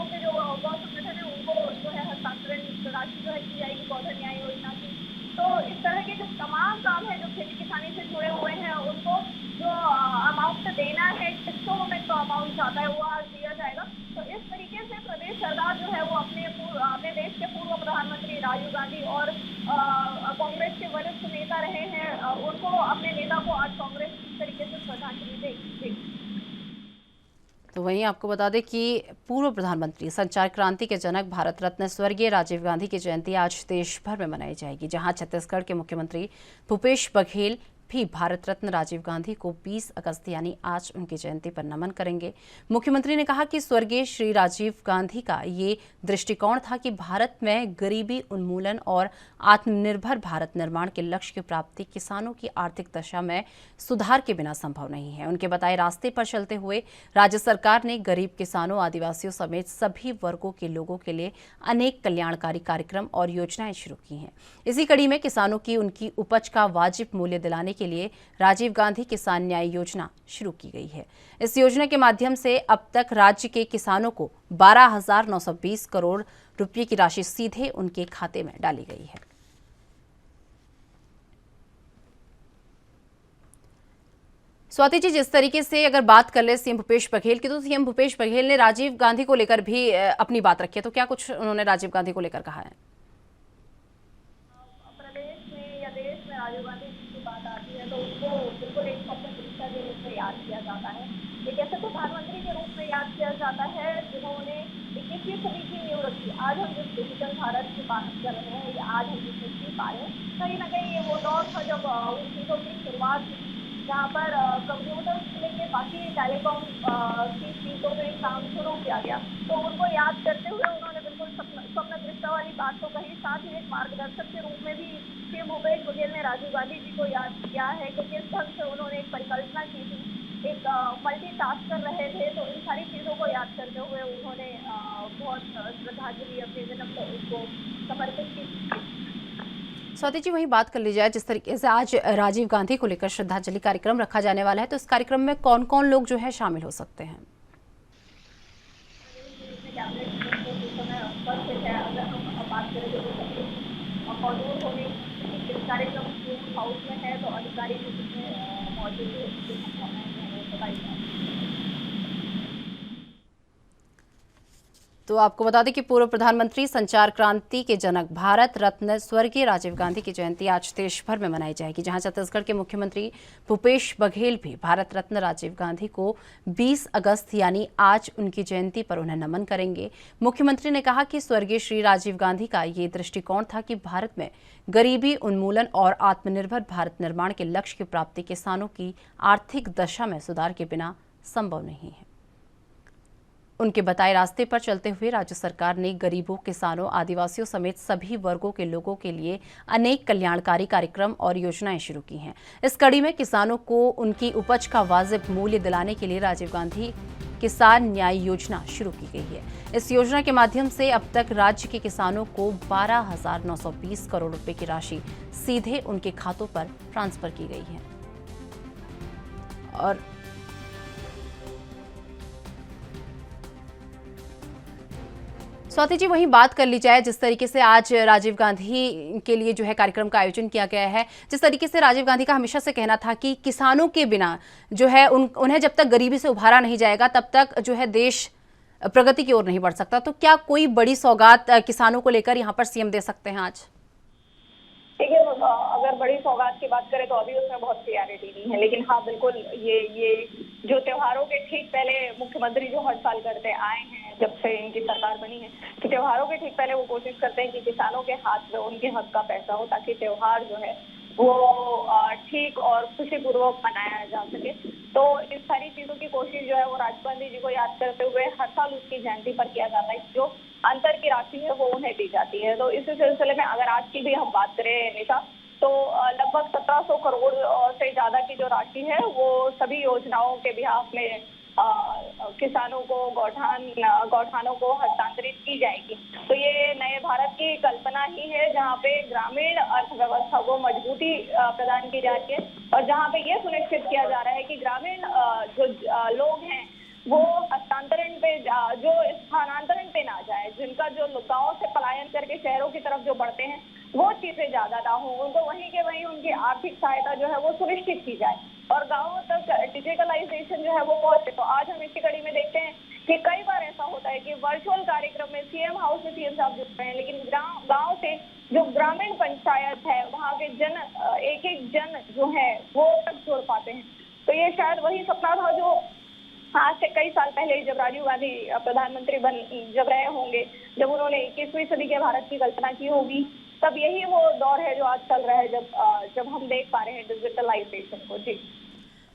के जो गौ संगठन है उनको जो है हस्तांतरण राशि जो है की जाएगी गौधन न्याय योजना की। तो इस तरह के जो तमाम काम है जो खेती किसानी से जुड़े हुए हैं उनको जो अमाउंट देना है, किस्तों में तो अमाउंट जाता है वो आज दिया जाएगा। तो इस तरीके से प्रदेश सरकार जो है वो अपने देश के पूर्व प्रधानमंत्री राजीव गांधी और कांग्रेस के वरिष्ठ नेता रहे हैं, उनको अपने नेता को आज कांग्रेस इस तरीके से श्रद्धांजलि देगी। तो वहीं आपको बता दें कि पूर्व प्रधानमंत्री, संचार क्रांति के जनक, भारत रत्न स्वर्गीय राजीव गांधी की जयंती आज देश भर में मनाई जाएगी, जहां छत्तीसगढ़ के मुख्यमंत्री भूपेश बघेल भी भारत रत्न राजीव गांधी को 20 अगस्त यानी आज उनकी जयंती पर नमन करेंगे। मुख्यमंत्री ने कहा कि स्वर्गीय श्री राजीव गांधी का ये दृष्टिकोण था कि भारत में गरीबी उन्मूलन और आत्मनिर्भर भारत निर्माण के लक्ष्य की प्राप्ति किसानों की आर्थिक दशा में सुधार के बिना संभव नहीं है। उनके बताए रास्ते पर चलते हुए राज्य सरकार ने गरीब किसानों, आदिवासियों समेत सभी वर्गों के लोगों के लिए अनेक कल्याणकारी कार्यक्रम और योजनाएं शुरू की हैं। इसी कड़ी में किसानों की उनकी उपज का वाजिब मूल्य दिलाने के लिए राजीव गांधी किसान न्याय योजना शुरू की गई है। इस योजना के माध्यम से अब तक राज्य के किसानों को 12,920 करोड़ रुपए की राशि सीधे उनके खाते में डाली गई है। स्वाति जी, जिस तरीके से अगर बात कर ले सीएम भूपेश बघेल की, तो सीएम भूपेश बघेल ने राजीव गांधी को लेकर भी अपनी बात रखी है, तो क्या कुछ उन्होंने राजीव गांधी को लेकर कहा है? प्रदेश में या देश में राजीव गांधी की बात आती है तो उनको बिल्कुल एक स्वप्न दृष्टा के रूप में याद किया जाता है। एक ऐसे प्रधानमंत्री के रूप में याद किया जाता है जिन्होंने 21वीं सदी की नींव रखी। आज हम जिस डिजिटल भारत की बात कर रहे हैं, आज हम जिस सीख पा रहे हैं, कहीं ना कहीं ये वो दौर था जब उन चीज़ों की शुरुआत हुई, जहाँ पर कंप्यूटर से लेकर बाकी टेलीकॉम की चीज़ों में काम शुरू किया गया। तो उनको याद करते हुए उन्होंने बिल्कुल स्वप्न दृष्टा वाली बात तो कही, साथ ही एक मार्गदर्शक के रूप में भी सीएम भूपेश बघेल ने राजीव गांधी जी को याद किया है कि किस ढंग से उन्होंने एक परिकल्पना की थी, एक मल्टीटास्क कर रहे थे। तो इन सारी चीज़ों को याद करते हुए उन्होंने बहुत श्रद्धांजलि अपने जन्म को उसको समर्पित की। स्वाति जी, वहीं बात कर ली जाए जिस तरीके से आज राजीव गांधी को लेकर श्रद्धांजलि कार्यक्रम रखा जाने वाला है, तो इस कार्यक्रम में कौन कौन लोग जो है शामिल हो सकते हैं? अगर हम बात करें तो कानून होने इस कार्यक्रम हाउस में है तो अधिकारी मौजूद है। तो आपको बता दें कि पूर्व प्रधानमंत्री, संचार क्रांति के जनक, भारत रत्न स्वर्गीय राजीव गांधी की जयंती आज देश भर में मनाई जाएगी, जहां छत्तीसगढ़ के मुख्यमंत्री भूपेश बघेल भी भारत रत्न राजीव गांधी को 20 अगस्त यानी आज उनकी जयंती पर उन्हें नमन करेंगे। मुख्यमंत्री ने कहा कि स्वर्गीय श्री राजीव गांधी का ये दृष्टिकोण था कि भारत में गरीबी उन्मूलन और आत्मनिर्भर भारत निर्माण के लक्ष्य की प्राप्ति किसानों की आर्थिक दशा में सुधार के बिना संभव नहीं है। उनके बताए रास्ते पर चलते हुए राज्य सरकार ने गरीबों, किसानों, आदिवासियों समेत सभी वर्गों के लोगों के लिए अनेक कल्याणकारी कार्यक्रम और योजनाएं शुरू की हैं। इस कड़ी में किसानों को उनकी उपज का वाजिब मूल्य दिलाने के लिए राजीव गांधी किसान न्याय योजना शुरू की गई है। इस योजना के माध्यम से अब तक राज्य के किसानों को 12,920 करोड़ रुपए की राशि सीधे उनके खातों पर ट्रांसफर की गई है। और स्वाति जी, वहीं बात कर ली जाए जिस तरीके से आज राजीव गांधी के लिए जो है कार्यक्रम का आयोजन किया गया है, जिस तरीके से राजीव गांधी का हमेशा से कहना था कि किसानों के बिना जो है उन्हें जब तक गरीबी से उभारा नहीं जाएगा तब तक जो है देश प्रगति की ओर नहीं बढ़ सकता। तो क्या कोई बड़ी सौगात किसानों को लेकर यहाँ पर सीएम दे सकते हैं आज? देखिए, अगर बड़ी सौगात की बात करें तो अभी उसमें बहुत क्लियरिटी नहीं है, लेकिन हाँ बिल्कुल ये जो त्योहारों के ठीक पहले मुख्यमंत्री जो हर साल करते आए हैं जब से इनकी सरकार बनी है, कि त्योहारों के ठीक पहले वो कोशिश करते हैं कि किसानों के हाथ में उनके हक का पैसा हो ताकि त्योहार जो है वो ठीक और खुशीपूर्वक मनाया जा सके। तो इस सारी चीजों की कोशिश जो है वो राजीव गांधी जी को याद करते हुए हर साल उसकी जयंती पर किया जाता है। जो अंतर की राशि है वो उन्हें दी जाती है। तो इसी सिलसिले में अगर आज की भी हम बात करें निशा, तो लगभग 1700 करोड़ से ज्यादा की जो राशि है वो सभी योजनाओं के बिहाफ में किसानों को गौठानों को हस्तांतरित की जाएगी। तो ये नए भारत की कल्पना ही है जहाँ पे ग्रामीण अर्थव्यवस्था को मजबूती प्रदान की जाती है और जहाँ पे ये सुनिश्चित किया जा रहा है कि ग्रामीण जो लोग हैं वो हस्तांतरण पे जो स्थानांतरण पे ना जाए, जिनका जो गाँव से पलायन करके शहरों की तरफ जो बढ़ते हैं वो चीजें ज्यादा ना हो, उनको वहीं के वहीं उनकी आर्थिक सहायता जो है वो सुनिश्चित की जाए और गाँवों तक डिजिटलाइजेशन जो है वो पहुंचे। तो आज हम इसी कड़ी में देखते हैं कि कई बार ऐसा होता है कि वर्चुअल कार्यक्रम में सीएम हाउस में सीएम साहब जुड़ रहे हैं, लेकिन गाँव से जो ग्रामीण पंचायत है वहाँ के एक जन जो है वो तक जुड़ पाते हैं। तो ये शायद वही सपना था जो आज से कई साल पहले जब राजीव गांधी प्रधानमंत्री जब रहे होंगे, जब उन्होंने 21वीं सदी के भारत की कल्पना की होगी, तब यही वो दौर है जो आज चल रहा है जब हम देख पा रहे हैं डिजिटलाइजेशन को। जी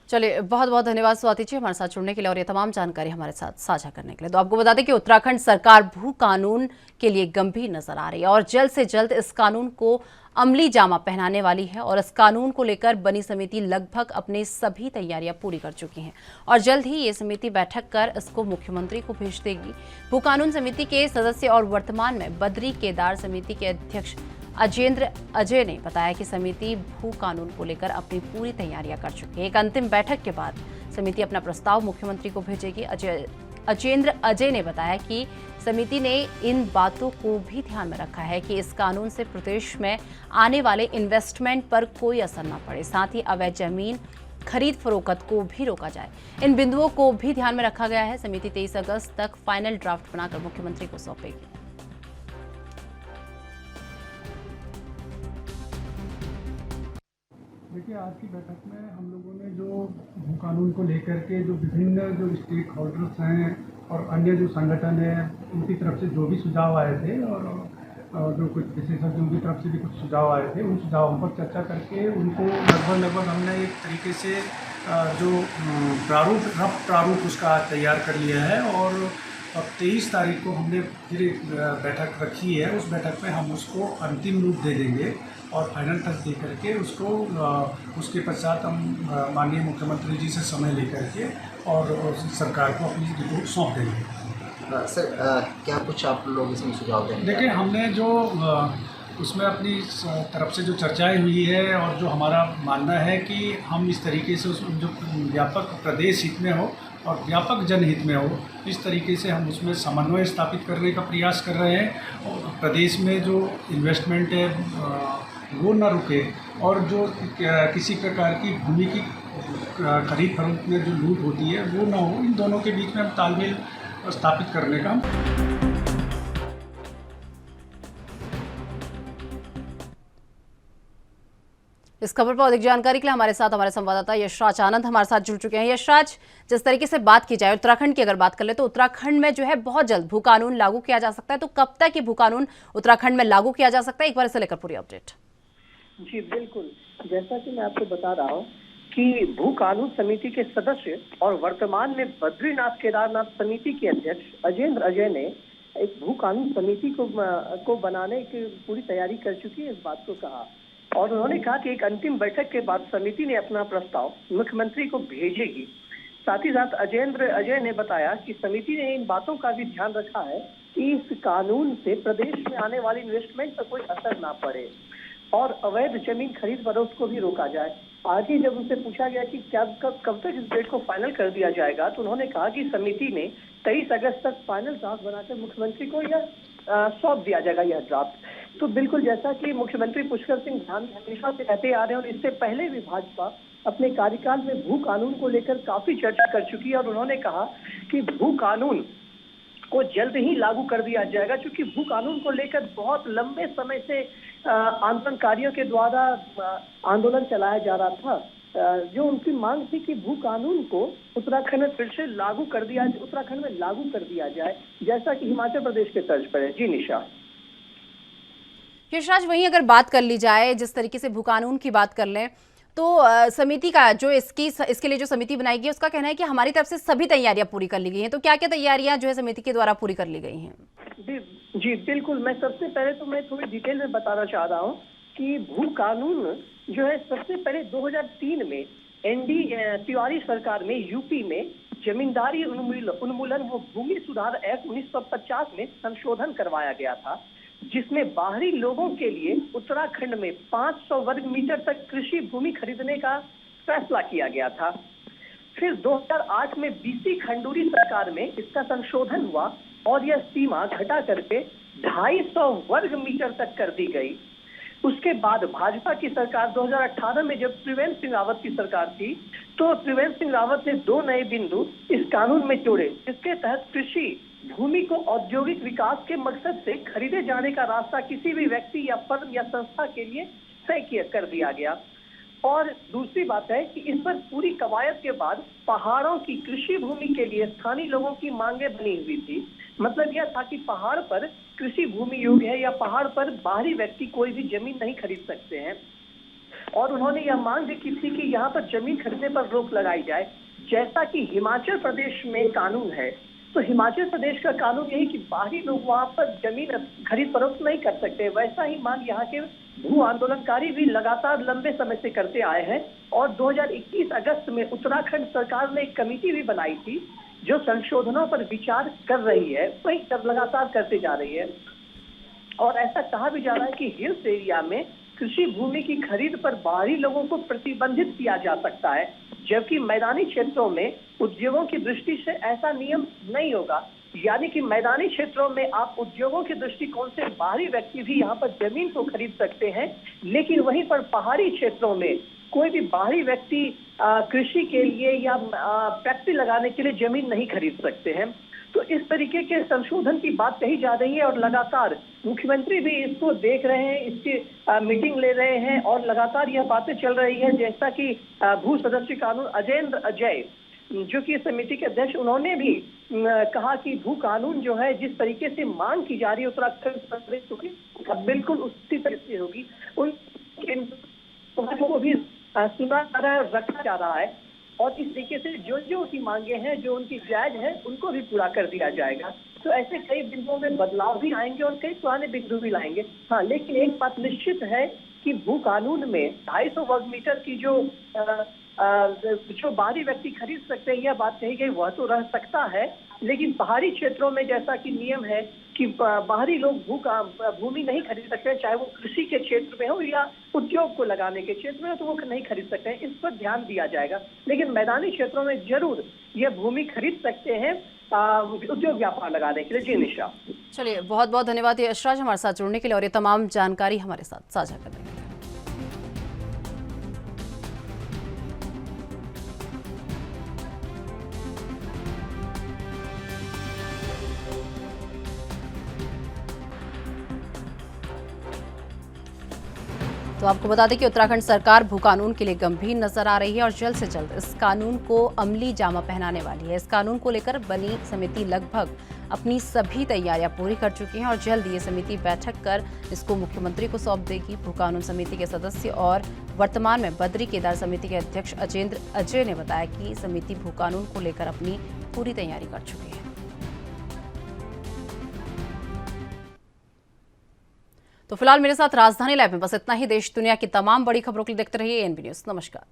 चलिए, बहुत बहुत धन्यवाद स्वाति जी हमारे साथ जुड़ने के लिए और ये तमाम जानकारी हमारे साथ साझा करने के लिए। तो आपको बता दें कि उत्तराखंड सरकार भू कानून के लिए गंभीर नजर आ रही है और जल्द से जल्द इस कानून को अमली जामा पहनाने वाली है और इस कानून को लेकर बनी समिति लगभग अपनी सभी तैयारियां पूरी कर चुकी हैं और जल्द ही ये समिति बैठक कर इसको मुख्यमंत्री को भेज देगी। भू कानून समिति के सदस्य और वर्तमान में बद्री केदार समिति के अध्यक्ष अजेंद्र अजय ने बताया कि समिति भू कानून को लेकर अपनी पूरी तैयारियां कर चुकी है। एक अंतिम बैठक के बाद समिति अपना प्रस्ताव मुख्यमंत्री को भेजेगी। अजेंद्र अजय ने बताया कि समिति ने इन बातों को भी ध्यान में रखा है कि इस कानून से प्रदेश में आने वाले इन्वेस्टमेंट पर कोई असर न पड़े, साथ ही अवैध जमीन खरीद फरोख्त को भी रोका जाए। इन बिंदुओं को भी ध्यान में रखा गया है। समिति 23 अगस्त तक फाइनल ड्राफ्ट बनाकर मुख्यमंत्री को सौंपेगी। देखिए, आज की बैठक में हम लोगों ने जो भू कानून को लेकर के जो विभिन्न जो स्टेक होल्डर्स हैं और अन्य जो संगठन हैं उनकी तरफ से जो भी सुझाव आए थे और जो कुछ विशेषज्ञों की तरफ से भी कुछ सुझाव आए थे, उन सुझावों पर चर्चा करके उनको लगभग हमने एक तरीके से जो रफ प्रारूप उसका तैयार कर लिया है और अब 23 तारीख को हमने फिर एक बैठक रखी है। उस बैठक में हम उसको अंतिम रूप दे देंगे और फाइनल टच दे करके उसको उसके पश्चात हम माननीय मुख्यमंत्री जी से समय लेकर के और सरकार को अपनी रिपोर्ट सौंप देंगे। सर क्या कुछ आप लोग इसमें सुझाव देंगे? देखिए, हमने जो उसमें अपनी तरफ से जो चर्चाएं हुई है और जो हमारा मानना है कि हम इस तरीके से उसमें जो व्यापक प्रदेश हित में हो और व्यापक जनहित में हो, इस तरीके से हम उसमें समन्वय स्थापित करने का प्रयास कर रहे हैं और प्रदेश में जो इन्वेस्टमेंट है वो न रुके और जो किसी प्रकार की भूमि की खरीद फरोख्त में जो लूट होती है वो ना हो, इन दोनों के बीच में हम तालमेल स्थापित करने का इस खबर पर अधिक जानकारी के लिए हमारे संवाददाता यशराज आनंद हमारे साथ जुड़ चुके हैं। यशराज, जिस तरीके से बात की जाए उत्तराखंड की अगर बात कर ले तो उत्तराखंड में जो है बहुत जल्द भू कानून लागू किया जा सकता है, तो कब तक ये भू कानून उत्तराखंड में लागू किया जा सकता है, एक बार इसे लेकर पूरी अपडेट। जी बिल्कुल, जैसा कि मैं आपको बता रहा हूँ कि भू कानून समिति के सदस्य और वर्तमान में बद्रीनाथ केदारनाथ समिति के अध्यक्ष अजेंद्र अजय ने एक भू कानून समिति को बनाने की पूरी तैयारी कर चुकी है, इस बात को कहा और उन्होंने कहा कि एक अंतिम बैठक के बाद समिति ने अपना प्रस्ताव मुख्यमंत्री को भेजेगी। साथ ही साथ अजेंद्र अजय ने बताया कि समिति ने इन बातों का भी ध्यान रखा है कि इस कानून से प्रदेश में आने वाली इन्वेस्टमेंट पर कोई असर ना पड़े और अवैध जमीन खरीद फरोख्त को भी रोका जाए। आज ही जब उनसे पूछा गया कि क्या कब तक इस डेट को फाइनल कर दिया जाएगा, तो उन्होंने कहा कि समिति ने 23 अगस्त तक फाइनल ड्राफ्ट बनाकर मुख्यमंत्री को यह सौंप दिया जाएगा यह ड्राफ्ट। तो बिल्कुल जैसा कि मुख्यमंत्री पुष्कर सिंह धामी हमेशा से कहते आ रहे हैं और इससे पहले भी भाजपा अपने कार्यकाल में भू कानून को लेकर काफी चर्चा कर चुकी है और उन्होंने कहा कि भू कानून को जल्द ही लागू कर दिया जाएगा, क्योंकि भू कानून को लेकर बहुत लंबे समय से आंदोलनकारियों के द्वारा आंदोलन चलाया जा रहा था। जो उनकी मांग थी कि भू कानून को उत्तराखंड में फिर से लागू कर दिया, उत्तराखंड में लागू कर दिया जाए, जैसा कि हिमाचल प्रदेश के तर्ज पर है। जी निशा। यशराज, वहीं अगर बात कर ली जाए, जिस तरीके से भू कानून की बात कर लें तो समिति का जो इसके लिए जो समिति बनाई गई है उसका कहना है कि हमारी तरफ से सभी तैयारियां पूरी कर ली गई हैं, तो क्या क्या तैयारियां जो है समिति के द्वारा पूरी कर ली गई हैं? जी बिल्कुल, मैं सबसे पहले तो मैं थोड़ी डिटेल में बताना चाह रहा हूँ कि भू कानून जो है सबसे पहले 2003 में ND तिवारी सरकार में यूपी में जमींदारी उन्मूलन व भूमि सुधार एक्ट 1950 में संशोधन करवाया गया था, जिसमें बाहरी लोगों के लिए उत्तराखंड में 500 वर्ग मीटर तक कृषि भूमि खरीदने का फैसला किया गया था। फिर 2008 में BC खंडूरी सरकार में इसका संशोधन हुआ और यह सीमा घटा करके 250 वर्ग मीटर तक कर दी गई। उसके बाद भाजपा की सरकार 2018 में जब त्रिवेंद्र सिंह रावत की सरकार थी, तो त्रिवेंद्र सिंह रावत ने 2 नए बिंदु इस कानून में जोड़े, जिसके तहत कृषि भूमि को औद्योगिक विकास के मकसद से खरीदे जाने का रास्ता किसी भी व्यक्ति या फर्म या संस्था के लिए तय कर दिया गया। और दूसरी बात है कि इस पर पूरी कवायद के बाद पहाड़ों की कृषि भूमि के लिए स्थानीय लोगों की मांगे बनी हुई थी। मतलब यह था कि पहाड़ पर कृषि भूमि योग्य है या पहाड़ पर बाहरी व्यक्ति कोई भी जमीन नहीं खरीद सकते हैं, और उन्होंने यह मांग भी की थी कि यहाँ पर जमीन खरीदने पर रोक लगाई जाए। जैसा कि हिमाचल प्रदेश में कानून है, तो हिमाचल प्रदेश का कानून यही कि बाहरी लोग वहाँ पर जमीन खरीद फरोख्त नहीं कर सकते। वैसा ही मांग यहाँ के भू आंदोलनकारी भी लगातार लंबे समय से करते आए हैं और 2021 अगस्त में उत्तराखंड सरकार ने एक कमेटी भी बनाई थी जो संशोधनों पर विचार कर रही है, वही लगातार करते जा रही है। और ऐसा कहा भी जा रहा है कि हिल्स एरिया में कृषि भूमि की खरीद पर बाहरी लोगों को प्रतिबंधित किया जा सकता है, जबकि मैदानी क्षेत्रों में उद्योगों की दृष्टि से ऐसा नियम नहीं होगा। यानी कि मैदानी क्षेत्रों में आप उद्योगों के दृष्टिकोण से बाहरी व्यक्ति भी यहाँ पर जमीन को खरीद सकते हैं, लेकिन वहीं पर पहाड़ी क्षेत्रों में कोई भी बाहरी व्यक्ति कृषि के लिए या फैक्ट्री लगाने के लिए जमीन नहीं खरीद सकते हैं। तो इस तरीके के संशोधन की बात कही जा रही है और लगातार मुख्यमंत्री भी इसको देख रहे हैं, इसकी मीटिंग ले रहे हैं और लगातार यह बातें चल रही है। जैसा कि भू सदस्य कानून अजेंद्र अजय जो कि समिति के अध्यक्ष, उन्होंने भी कहा कि भू कानून जो है जिस तरीके से मांग की जा रही है उत्तराखंड प्रदेश की बिल्कुल उसी तरीके से होगी। उन को भी सुना रखा जा रहा है और इस तरीके से जो जो उनकी मांगे हैं, जो उनकी जायज है, उनको भी पूरा कर दिया जाएगा। तो ऐसे कई बिंदुओं में बदलाव भी आएंगे और कई पुराने बिंदु भी लाएंगे। हाँ, लेकिन एक बात निश्चित है कि भू कानून में 250 वर्ग मीटर की जो जो बाहरी व्यक्ति खरीद सकते हैं यह बात कही गई, वह तो रह सकता है, लेकिन पहाड़ी क्षेत्रों में जैसा कि नियम है कि बाहरी लोग भूमि नहीं खरीद सकते हैं, चाहे वो कृषि के क्षेत्र में हो या उद्योग को लगाने के क्षेत्र में हो, तो वो नहीं खरीद सकते हैं। इस पर ध्यान दिया जाएगा, लेकिन मैदानी क्षेत्रों में जरूर यह भूमि खरीद सकते हैं उद्योग व्यापार लगाने के लिए। जी निशा, चलिए बहुत बहुत धन्यवाद यशराज हमारे साथ जुड़ने के लिए और ये तमाम जानकारी हमारे साथ साझा करने के लिए। तो आपको बता दें कि उत्तराखंड सरकार भू कानून के लिए गंभीर नजर आ रही है और जल्द से जल्द इस कानून को अमली जामा पहनाने वाली है। इस कानून को लेकर बनी समिति लगभग अपनी सभी तैयारियां पूरी कर चुकी हैं और जल्द ये समिति बैठक कर इसको मुख्यमंत्री को सौंप देगी। भू कानून समिति के सदस्य और वर्तमान में बद्री केदार समिति के अध्यक्ष अजेंद्र अजय ने बताया कि समिति भू कानून को लेकर अपनी पूरी तैयारी कर चुकी है। तो फिलहाल मेरे साथ राजधानी लाइव में बस इतना ही। देश दुनिया की तमाम बड़ी खबरों के लिए देखते रहिए एएनबी न्यूज़। नमस्कार।